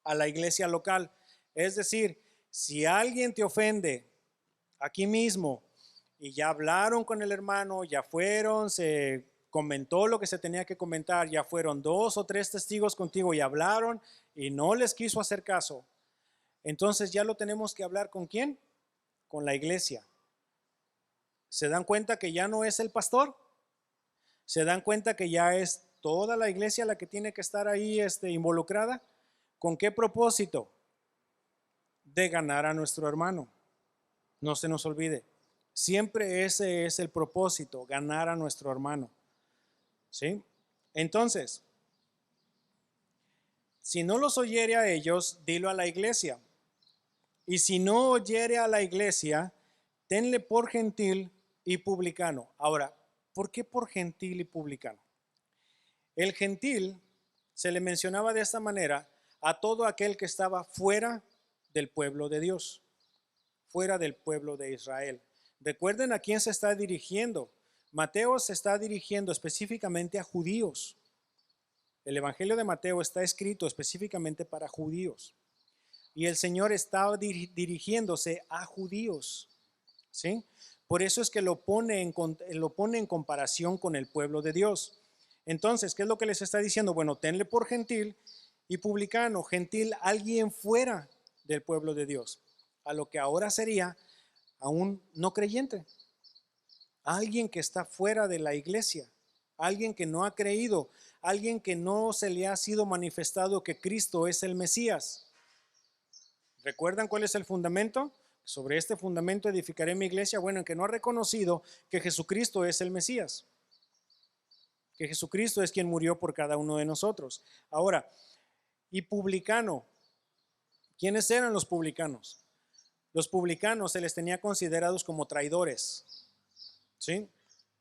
A la iglesia local. Es decir, si alguien te ofende aquí mismo y ya hablaron con el hermano, ya fueron, se comentó lo que se tenía que comentar, ya fueron 2 o 3 testigos contigo y hablaron y no les quiso hacer caso, entonces ya lo tenemos que hablar ¿con quién? Con la iglesia. ¿Se dan cuenta que ya no es el pastor? ¿Se dan cuenta que ya es toda la iglesia la que tiene que estar ahí involucrada? ¿Con qué propósito? De ganar a nuestro hermano. No se nos olvide. Siempre ese es el propósito, ganar a nuestro hermano. ¿Sí? Entonces, si no los oyere a ellos, dilo a la iglesia. Y si no oyere a la iglesia, tenle por gentil y publicano. Ahora, ¿por qué por gentil y publicano? El gentil se le mencionaba de esta manera a todo aquel que estaba fuera del pueblo de Dios, fuera del pueblo de Israel. Recuerden a quién se está dirigiendo. Mateo se está dirigiendo específicamente a judíos. El Evangelio de Mateo está escrito específicamente para judíos. Y el Señor está dirigiéndose a judíos, ¿sí? Por eso es que lo pone en comparación con el pueblo de Dios. Entonces, ¿qué es lo que les está diciendo? Bueno, tenle por gentil y publicano. Gentil, alguien fuera del pueblo de Dios, a lo que ahora sería a un no creyente, alguien que está fuera de la iglesia, alguien que no ha creído, alguien que no se le ha sido manifestado que Cristo es el Mesías. ¿Recuerdan cuál es el fundamento? Sobre este fundamento edificaré mi iglesia. Bueno, en que no ha reconocido que Jesucristo es el Mesías, que Jesucristo es quien murió por cada uno de nosotros. Ahora, y publicano, ¿quiénes eran los publicanos? Los publicanos se les tenía considerados como traidores, ¿sí?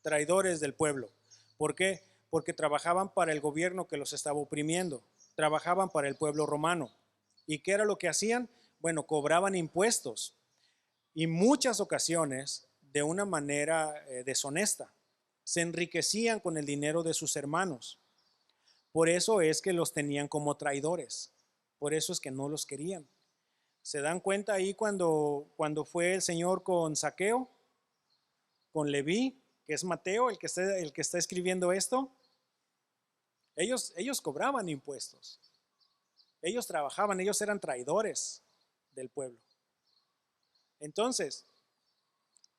Traidores del pueblo. ¿Por qué? Porque trabajaban para el gobierno que los estaba oprimiendo, trabajaban para el pueblo romano. ¿Y qué era lo que hacían? Bueno, cobraban impuestos y muchas ocasiones de una manera deshonesta. Se enriquecían con el dinero de sus hermanos. Por eso es que los tenían como traidores. Por eso es que no los querían. ¿Se dan cuenta ahí cuando fue el Señor con Zaqueo, con Leví, que es Mateo, el que está escribiendo esto? Ellos cobraban impuestos. Ellos trabajaban, ellos eran traidores del pueblo. Entonces,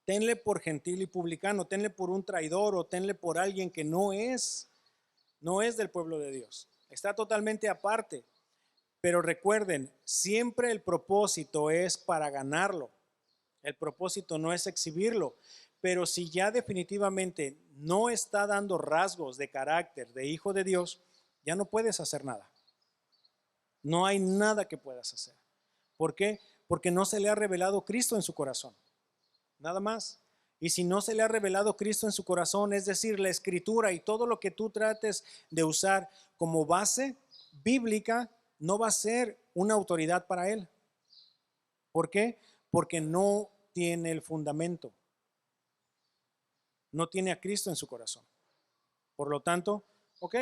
tenle por gentil y publicano, tenle por un traidor o tenle por alguien que no es del pueblo de Dios. Está totalmente aparte. Pero recuerden, siempre el propósito es para ganarlo. El propósito no es exhibirlo. Pero si ya definitivamente no está dando rasgos de carácter de hijo de Dios, ya no puedes hacer nada. No hay nada que puedas hacer. ¿Por qué? Porque no se le ha revelado Cristo en su corazón. Nada más. Y si no se le ha revelado Cristo en su corazón, es decir, la escritura y todo lo que tú trates de usar como base bíblica, no va a ser una autoridad para él. ¿Por qué? Porque no tiene el fundamento. No tiene a Cristo en su corazón. Por lo tanto, ok,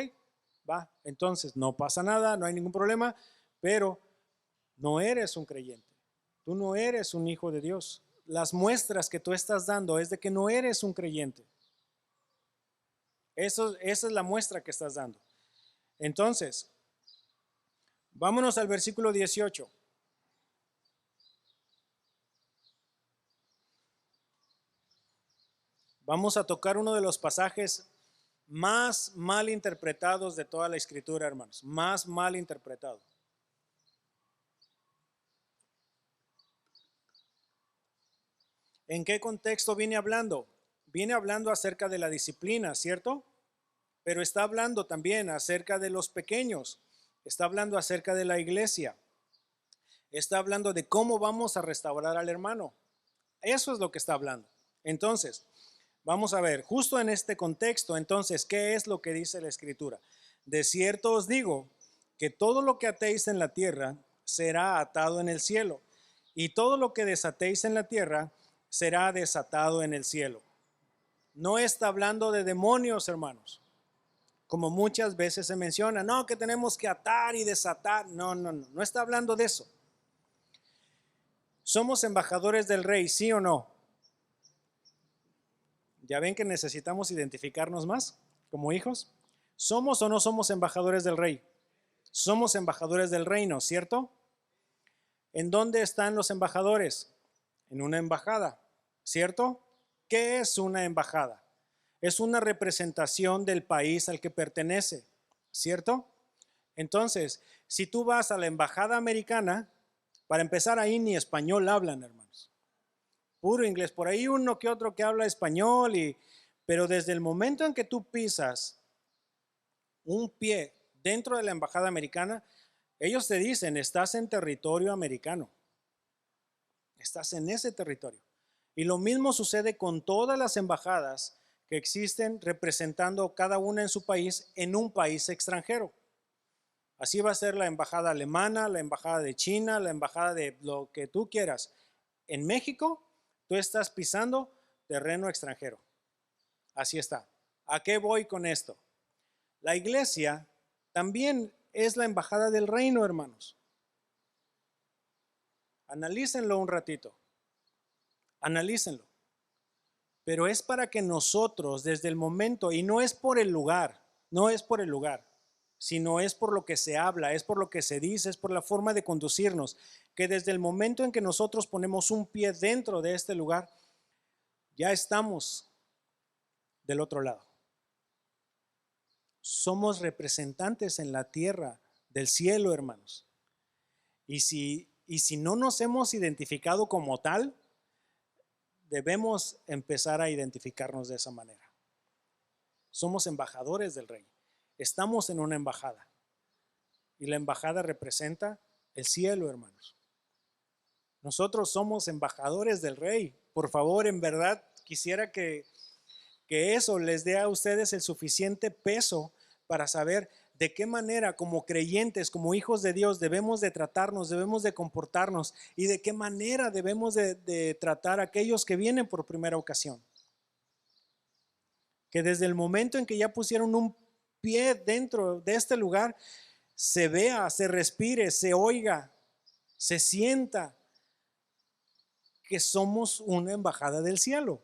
va. Entonces, no pasa nada, no hay ningún problema, pero no eres un creyente. Tú no eres un hijo de Dios. Las muestras que tú estás dando es de que no eres un creyente. Esa es la muestra que estás dando. Entonces, vámonos al versículo 18. Vamos a tocar uno de los pasajes más mal interpretados de toda la escritura, hermanos. Más mal interpretado. ¿En qué contexto viene hablando? Viene hablando acerca de la disciplina, ¿cierto? Pero está hablando también acerca de los pequeños. Está hablando acerca de la iglesia. Está hablando de cómo vamos a restaurar al hermano. Eso es lo que está hablando. Entonces, vamos a ver, justo en este contexto, entonces, ¿qué es lo que dice la Escritura? De cierto os digo que todo lo que atéis en la tierra será atado en el cielo, y todo lo que desatéis en la tierra será desatado en el cielo. No está hablando de demonios, hermanos, como muchas veces se menciona, no, que tenemos que atar y desatar. No está hablando de eso. ¿Somos embajadores del rey, sí o no? ¿Ya ven que necesitamos identificarnos más como hijos? ¿Somos o no somos embajadores del rey? Somos embajadores del reino, ¿cierto? ¿En dónde están los embajadores? En una embajada, ¿cierto? ¿Qué es una embajada? Es una representación del país al que pertenece, ¿cierto? Entonces, si tú vas a la embajada americana, para empezar ahí ni español hablan, hermanos. Puro inglés. Por ahí uno que otro que habla español, pero desde el momento en que tú pisas un pie dentro de la embajada americana, ellos te dicen, estás en territorio americano. Estás en ese territorio. Y lo mismo sucede con todas las embajadas que existen representando cada una en su país en un país extranjero. Así va a ser la embajada alemana, la embajada de China, la embajada de lo que tú quieras. En México, tú estás pisando terreno extranjero. Así está. ¿A qué voy con esto? La iglesia también es la embajada del reino, hermanos. Analícenlo un ratito. Analícenlo. Pero es para que nosotros, desde el momento, y no es por el lugar, no es por el lugar, sino es por lo que se habla, es por lo que se dice, es por la forma de conducirnos, que desde el momento en que nosotros ponemos un pie dentro de este lugar, ya estamos del otro lado. Somos representantes en la tierra del cielo, hermanos. Y si no nos hemos identificado como tal, debemos empezar a identificarnos de esa manera. Somos embajadores del rey. Estamos en una embajada. Y la embajada representa el cielo, hermanos. Nosotros somos embajadores del rey. Por favor, en verdad, quisiera que eso les dé a ustedes el suficiente peso para saber de qué manera como creyentes, como hijos de Dios, debemos de tratarnos, debemos de comportarnos y de qué manera debemos de tratar a aquellos que vienen por primera ocasión. Que desde el momento en que ya pusieron un pie dentro de este lugar, se vea, se respire, se oiga, se sienta que somos una embajada del cielo.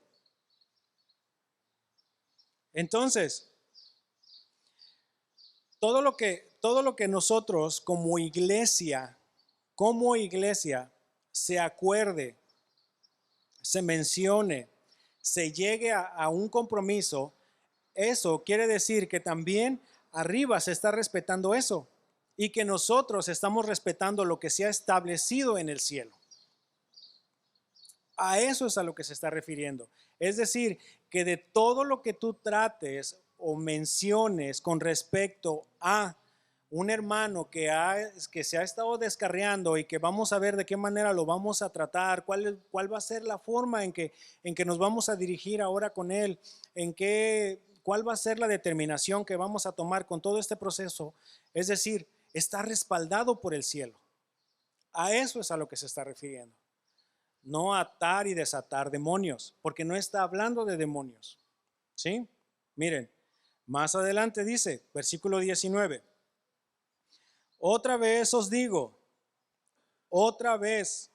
Entonces, todo lo que nosotros como iglesia se acuerde, se mencione, se llegue a un compromiso, eso quiere decir que también arriba se está respetando eso y que nosotros estamos respetando lo que se ha establecido en el cielo. A eso es a lo que se está refiriendo. Es decir, que de todo lo que tú trates o menciones con respecto a un hermano que se ha estado descarriando y que vamos a ver de qué manera lo vamos a tratar, cuál va a ser la forma en que nos vamos a dirigir ahora con él, cuál va a ser la determinación que vamos a tomar con todo este proceso. Es decir, está respaldado por el cielo. A eso es a lo que se está refiriendo. No atar y desatar demonios, porque no está hablando de demonios. ¿Sí? Miren, más adelante dice, versículo 19. Otra vez os digo, otra vez,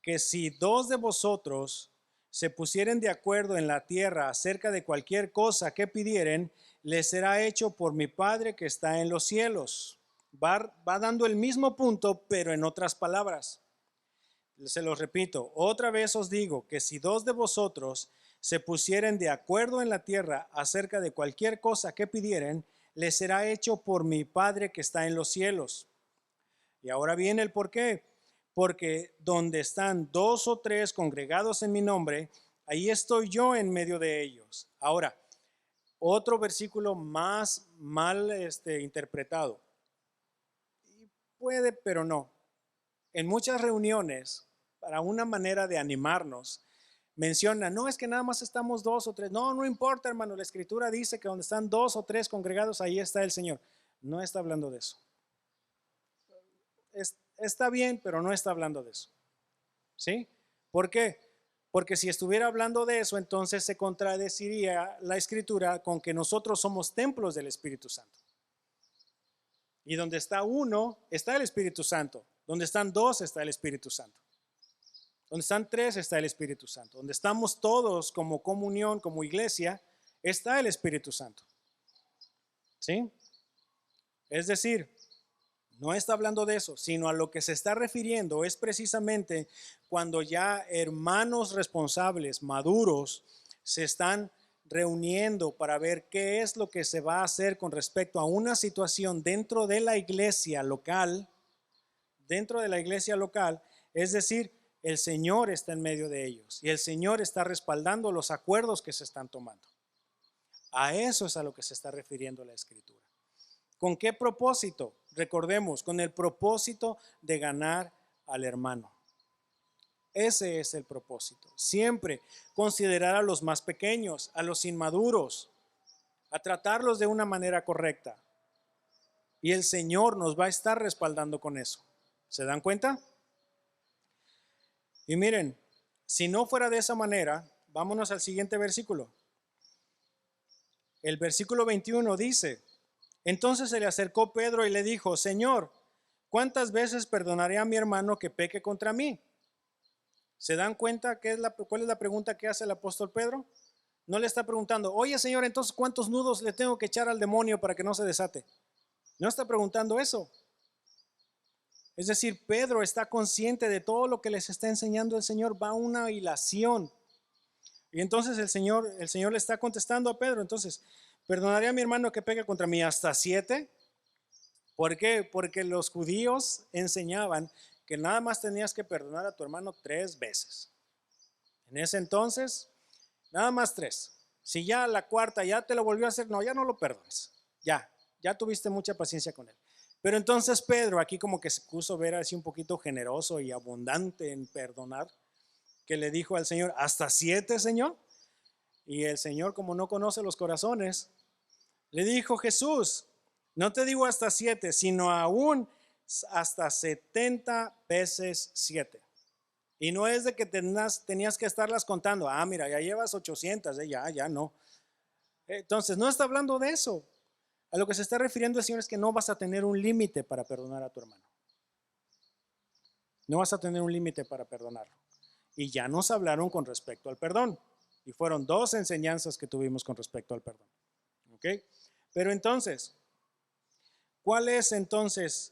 que si dos de vosotros se pusieren de acuerdo en la tierra acerca de cualquier cosa que pidieren, les será hecho por mi Padre que está en los cielos. Va dando el mismo punto, pero en otras palabras. Se los repito, otra vez os digo que si dos de vosotros se pusieren de acuerdo en la tierra acerca de cualquier cosa que pidieren, les será hecho por mi Padre que está en los cielos. Y ahora viene el por qué. Porque donde están dos o tres congregados en mi nombre, ahí estoy yo en medio de ellos. Ahora, otro versículo más mal interpretado. Puede, pero no. En muchas reuniones, para una manera de animarnos, menciona, no es que nada más estamos dos o tres. No, no importa, hermano. La escritura dice que donde están dos o tres congregados, ahí está el Señor. No está hablando de eso. Está bien, pero no está hablando de eso. ¿Sí? ¿Por qué? Porque si estuviera hablando de eso, entonces se contradeciría la escritura con que nosotros somos templos del Espíritu Santo. Y donde está uno, está el Espíritu Santo. Donde están dos, está el Espíritu Santo. Donde están tres, está el Espíritu Santo. Donde estamos todos como comunión, como iglesia, está el Espíritu Santo. ¿Sí? Es decir, no está hablando de eso, sino a lo que se está refiriendo es precisamente cuando ya hermanos responsables, maduros, se están reuniendo para ver qué es lo que se va a hacer con respecto a una situación dentro de la iglesia local, es decir, el Señor está en medio de ellos y el Señor está respaldando los acuerdos que se están tomando. A eso es a lo que se está refiriendo la Escritura. ¿Con qué propósito? Recordemos, con el propósito de ganar al hermano. Ese es el propósito. Siempre considerar a los más pequeños, a los inmaduros, a tratarlos de una manera correcta. Y el Señor nos va a estar respaldando con eso. ¿Se dan cuenta? Y miren, si no fuera de esa manera, vámonos al siguiente versículo. El versículo 21 dice: entonces se le acercó Pedro y le dijo: Señor, ¿cuántas veces perdonaré a mi hermano que peque contra mí? ¿Se dan cuenta cuál es la pregunta que hace el apóstol Pedro? No le está preguntando: oye, Señor, entonces ¿cuántos nudos le tengo que echar al demonio para que no se desate? No está preguntando eso. Es decir, Pedro está consciente de todo lo que les está enseñando el Señor. Va a una hilación. Y entonces el Señor le está contestando a Pedro: entonces, ¿perdonaré a mi hermano que peque contra mí hasta 7? ¿Por qué? Porque los judíos enseñaban que nada más tenías que perdonar a tu hermano 3 veces. En ese entonces, nada más 3. Si ya la cuarta ya te lo volvió a hacer, no, ya no lo perdones. Ya tuviste mucha paciencia con él. Pero entonces Pedro aquí como que se puso ver así un poquito generoso y abundante en perdonar, que le dijo al Señor: ¿hasta 7, Señor? Y el Señor, como no conoce los corazones, le dijo: Jesús, no te digo hasta 7, sino aún hasta 70 veces 7. Y no es de que tenías que estarlas contando. Mira, ya llevas 800, ya no. Entonces, no está hablando de eso. A lo que se está refiriendo el Señor es que no vas a tener un límite para perdonar a tu hermano. No vas a tener un límite para perdonarlo. Y ya nos hablaron con respecto al perdón. Y fueron 2 enseñanzas que tuvimos con respecto al perdón. ¿Ok? Pero entonces, ¿cuál es entonces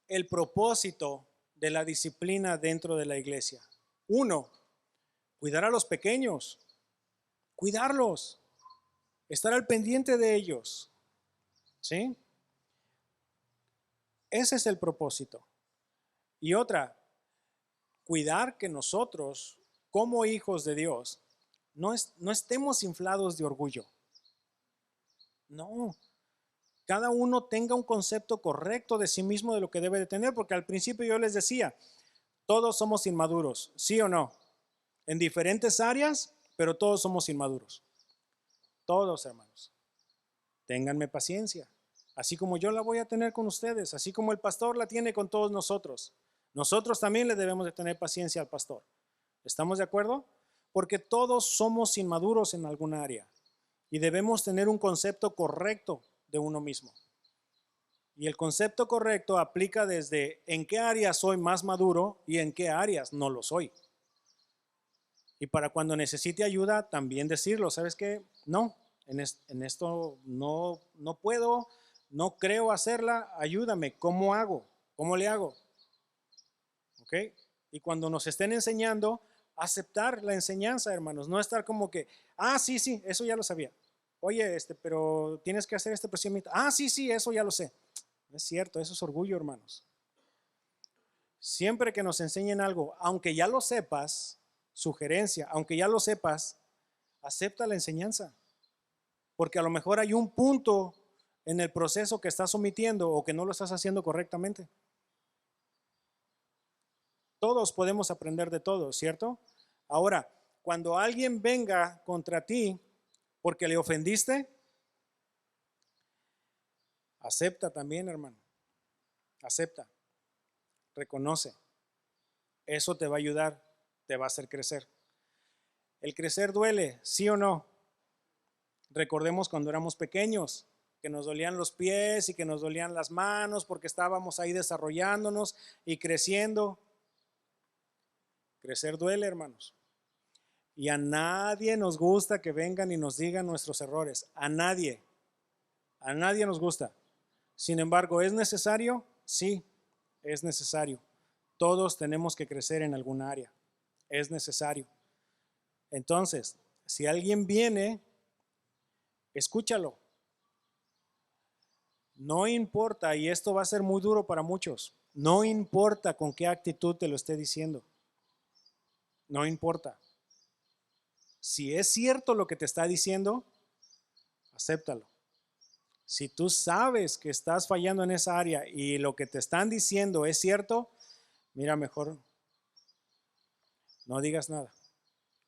el propósito de la disciplina dentro de la iglesia? 1, cuidar a los pequeños, cuidarlos, estar al pendiente de ellos. ¿Sí? Ese es el propósito. Y otra, cuidar que nosotros, como hijos de Dios, no estemos inflados de orgullo. No. Cada uno tenga un concepto correcto de sí mismo, de lo que debe de tener, porque al principio yo les decía, todos somos inmaduros, ¿sí o no? En diferentes áreas, pero todos somos inmaduros. Todos, hermanos. Ténganme paciencia, así como yo la voy a tener con ustedes, así como el pastor la tiene con todos nosotros. Nosotros también le debemos de tener paciencia al pastor. ¿Estamos de acuerdo? Porque todos somos inmaduros en alguna área y debemos tener un concepto correcto de uno mismo. Y el concepto correcto aplica desde en qué áreas soy más maduro y en qué áreas no lo soy. Y para cuando necesite ayuda, también decirlo: ¿sabes qué? No, en esto no puedo, no creo hacerla, ayúdame. ¿Cómo hago? ¿Cómo le hago? ¿Ok? Y cuando nos estén enseñando, aceptar la enseñanza, hermanos. No estar como que, sí, eso ya lo sabía. Oye, pero tienes que hacer este procedimiento. Sí, eso ya lo sé. No es cierto, eso es orgullo, hermanos. Siempre que nos enseñen algo, aunque ya lo sepas, sugerencia, aunque ya lo sepas, acepta la enseñanza. Porque a lo mejor hay un punto en el proceso que estás omitiendo o que no lo estás haciendo correctamente. Todos podemos aprender de todo, ¿cierto? Ahora, cuando alguien venga contra ti porque le ofendiste, acepta también, hermano. Acepta. Reconoce. Eso te va a ayudar, te va a hacer crecer. El crecer duele, ¿sí o no? Recordemos cuando éramos pequeños, que nos dolían los pies y que nos dolían las manos porque estábamos ahí desarrollándonos y creciendo. Crecer duele, hermanos. Y a nadie nos gusta que vengan y nos digan nuestros errores. A nadie. A nadie nos gusta. Sin embargo, ¿es necesario? Sí, es necesario. Todos tenemos que crecer en alguna área. Es necesario. Entonces, si alguien viene, escúchalo. No importa, y esto va a ser muy duro para muchos, no importa con qué actitud te lo esté diciendo. No importa. Si es cierto lo que te está diciendo, acéptalo. Si tú sabes que estás fallando en esa área y lo que te están diciendo es cierto, mira, mejor No digas nada.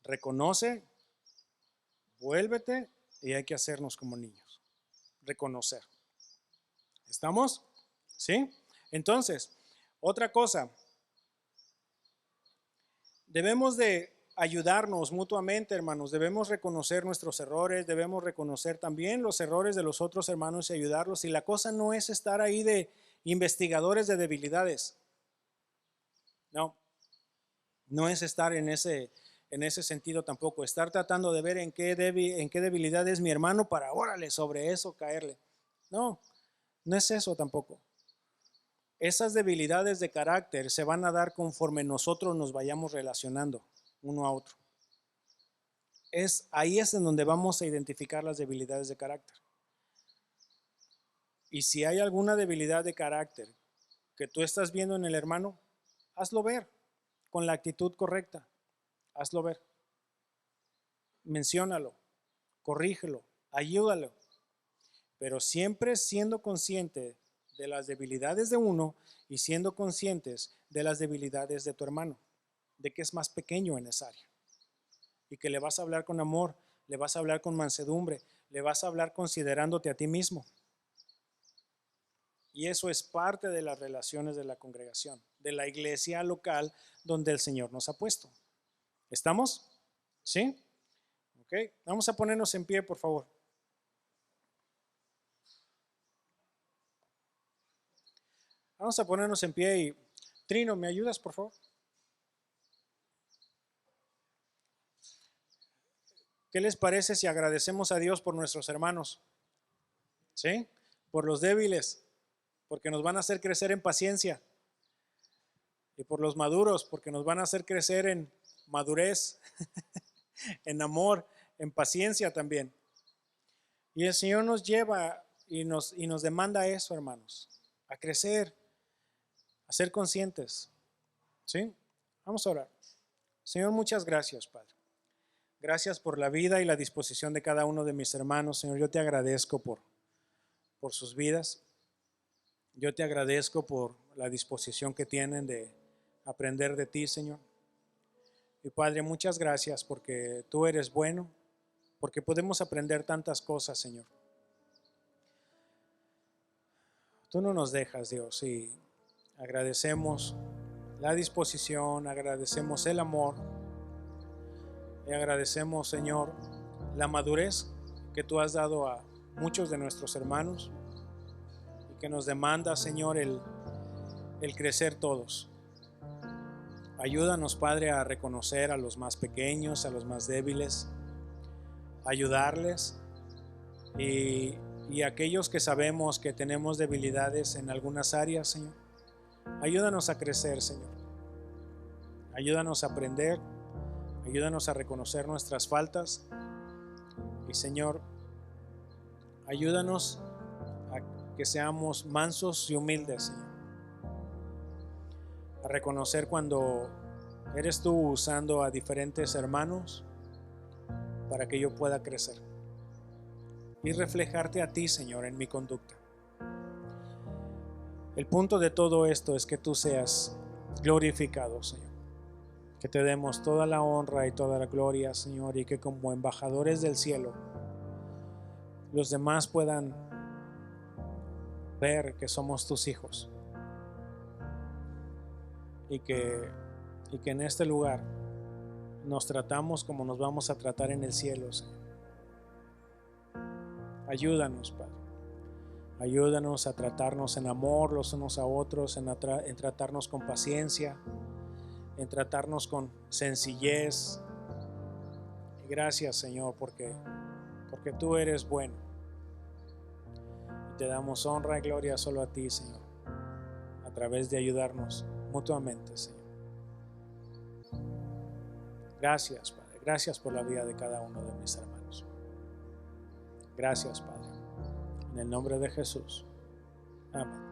Reconoce, vuélvete y hay que hacernos como niños. Reconocer. ¿Estamos? ¿Sí? Entonces, otra cosa. Debemos de ayudarnos mutuamente, hermanos. Debemos reconocer nuestros errores, debemos reconocer también los errores de los otros hermanos y ayudarlos. Y la cosa no es estar ahí de investigadores de debilidades. No, no es estar en ese sentido tampoco. Estar tratando de ver en qué debilidad es mi hermano para, órale, sobre eso caerle. No, no es eso tampoco. Esas debilidades de carácter se van a dar conforme nosotros nos vayamos relacionando uno a otro. Ahí es en donde vamos a identificar las debilidades de carácter. Y si hay alguna debilidad de carácter que tú estás viendo en el hermano, hazlo ver con la actitud correcta. Hazlo ver. Menciónalo, corrígelo, ayúdalo. Pero siempre siendo consciente de las debilidades de uno y siendo conscientes de las debilidades de tu hermano, de que es más pequeño en esa área y que le vas a hablar con amor, le vas a hablar con mansedumbre, le vas a hablar considerándote a ti mismo. Y eso es parte de las relaciones de la congregación, de la iglesia local donde el Señor nos ha puesto. ¿Estamos? ¿Sí? Ok, vamos a ponernos en pie, por favor. Vamos a ponernos en pie y Trino, ¿me ayudas, por favor? ¿Qué les parece si agradecemos a Dios por nuestros hermanos? ¿Sí? Por los débiles, porque nos van a hacer crecer en paciencia. Y por los maduros, porque nos van a hacer crecer en madurez, en amor, en paciencia también. Y el Señor nos lleva y nos demanda eso, hermanos, a crecer, a ser conscientes. ¿Sí? Vamos a orar. Señor, muchas gracias, Padre. Gracias por la vida y la disposición de cada uno de mis hermanos. Señor, yo te agradezco por sus vidas. Yo te agradezco por la disposición que tienen de aprender de ti, Señor. Y Padre, muchas gracias porque tú eres bueno, porque podemos aprender tantas cosas, Señor. Tú no nos dejas, Dios, y agradecemos la disposición, agradecemos el amor y agradecemos, Señor, la madurez que tú has dado a muchos de nuestros hermanos y que nos demanda, Señor, el crecer todos. Ayúdanos, Padre, a reconocer a los más pequeños, a los más débiles, ayudarles y aquellos que sabemos que tenemos debilidades en algunas áreas, Señor, ayúdanos a crecer, Señor. Ayúdanos a aprender, ayúdanos a reconocer nuestras faltas y, Señor, ayúdanos a que seamos mansos y humildes, Señor. A reconocer cuando eres tú usando a diferentes hermanos para que yo pueda crecer y reflejarte a ti, Señor, en mi conducta. El punto de todo esto es que tú seas glorificado, Señor. Que te demos toda la honra y toda la gloria, Señor, y que como embajadores del cielo los demás puedan ver que somos tus hijos y que en este lugar nos tratamos como nos vamos a tratar en el cielo, Señor. Ayúdanos, Padre. Ayúdanos a tratarnos en amor los unos a otros, en tratarnos con paciencia, en tratarnos con sencillez. Y gracias, Señor, porque tú eres bueno. Y te damos honra y gloria solo a ti, Señor, a través de ayudarnos mutuamente, Señor. Gracias, Padre. Gracias por la vida de cada uno de mis hermanos. Gracias, Padre. En el nombre de Jesús. Amén.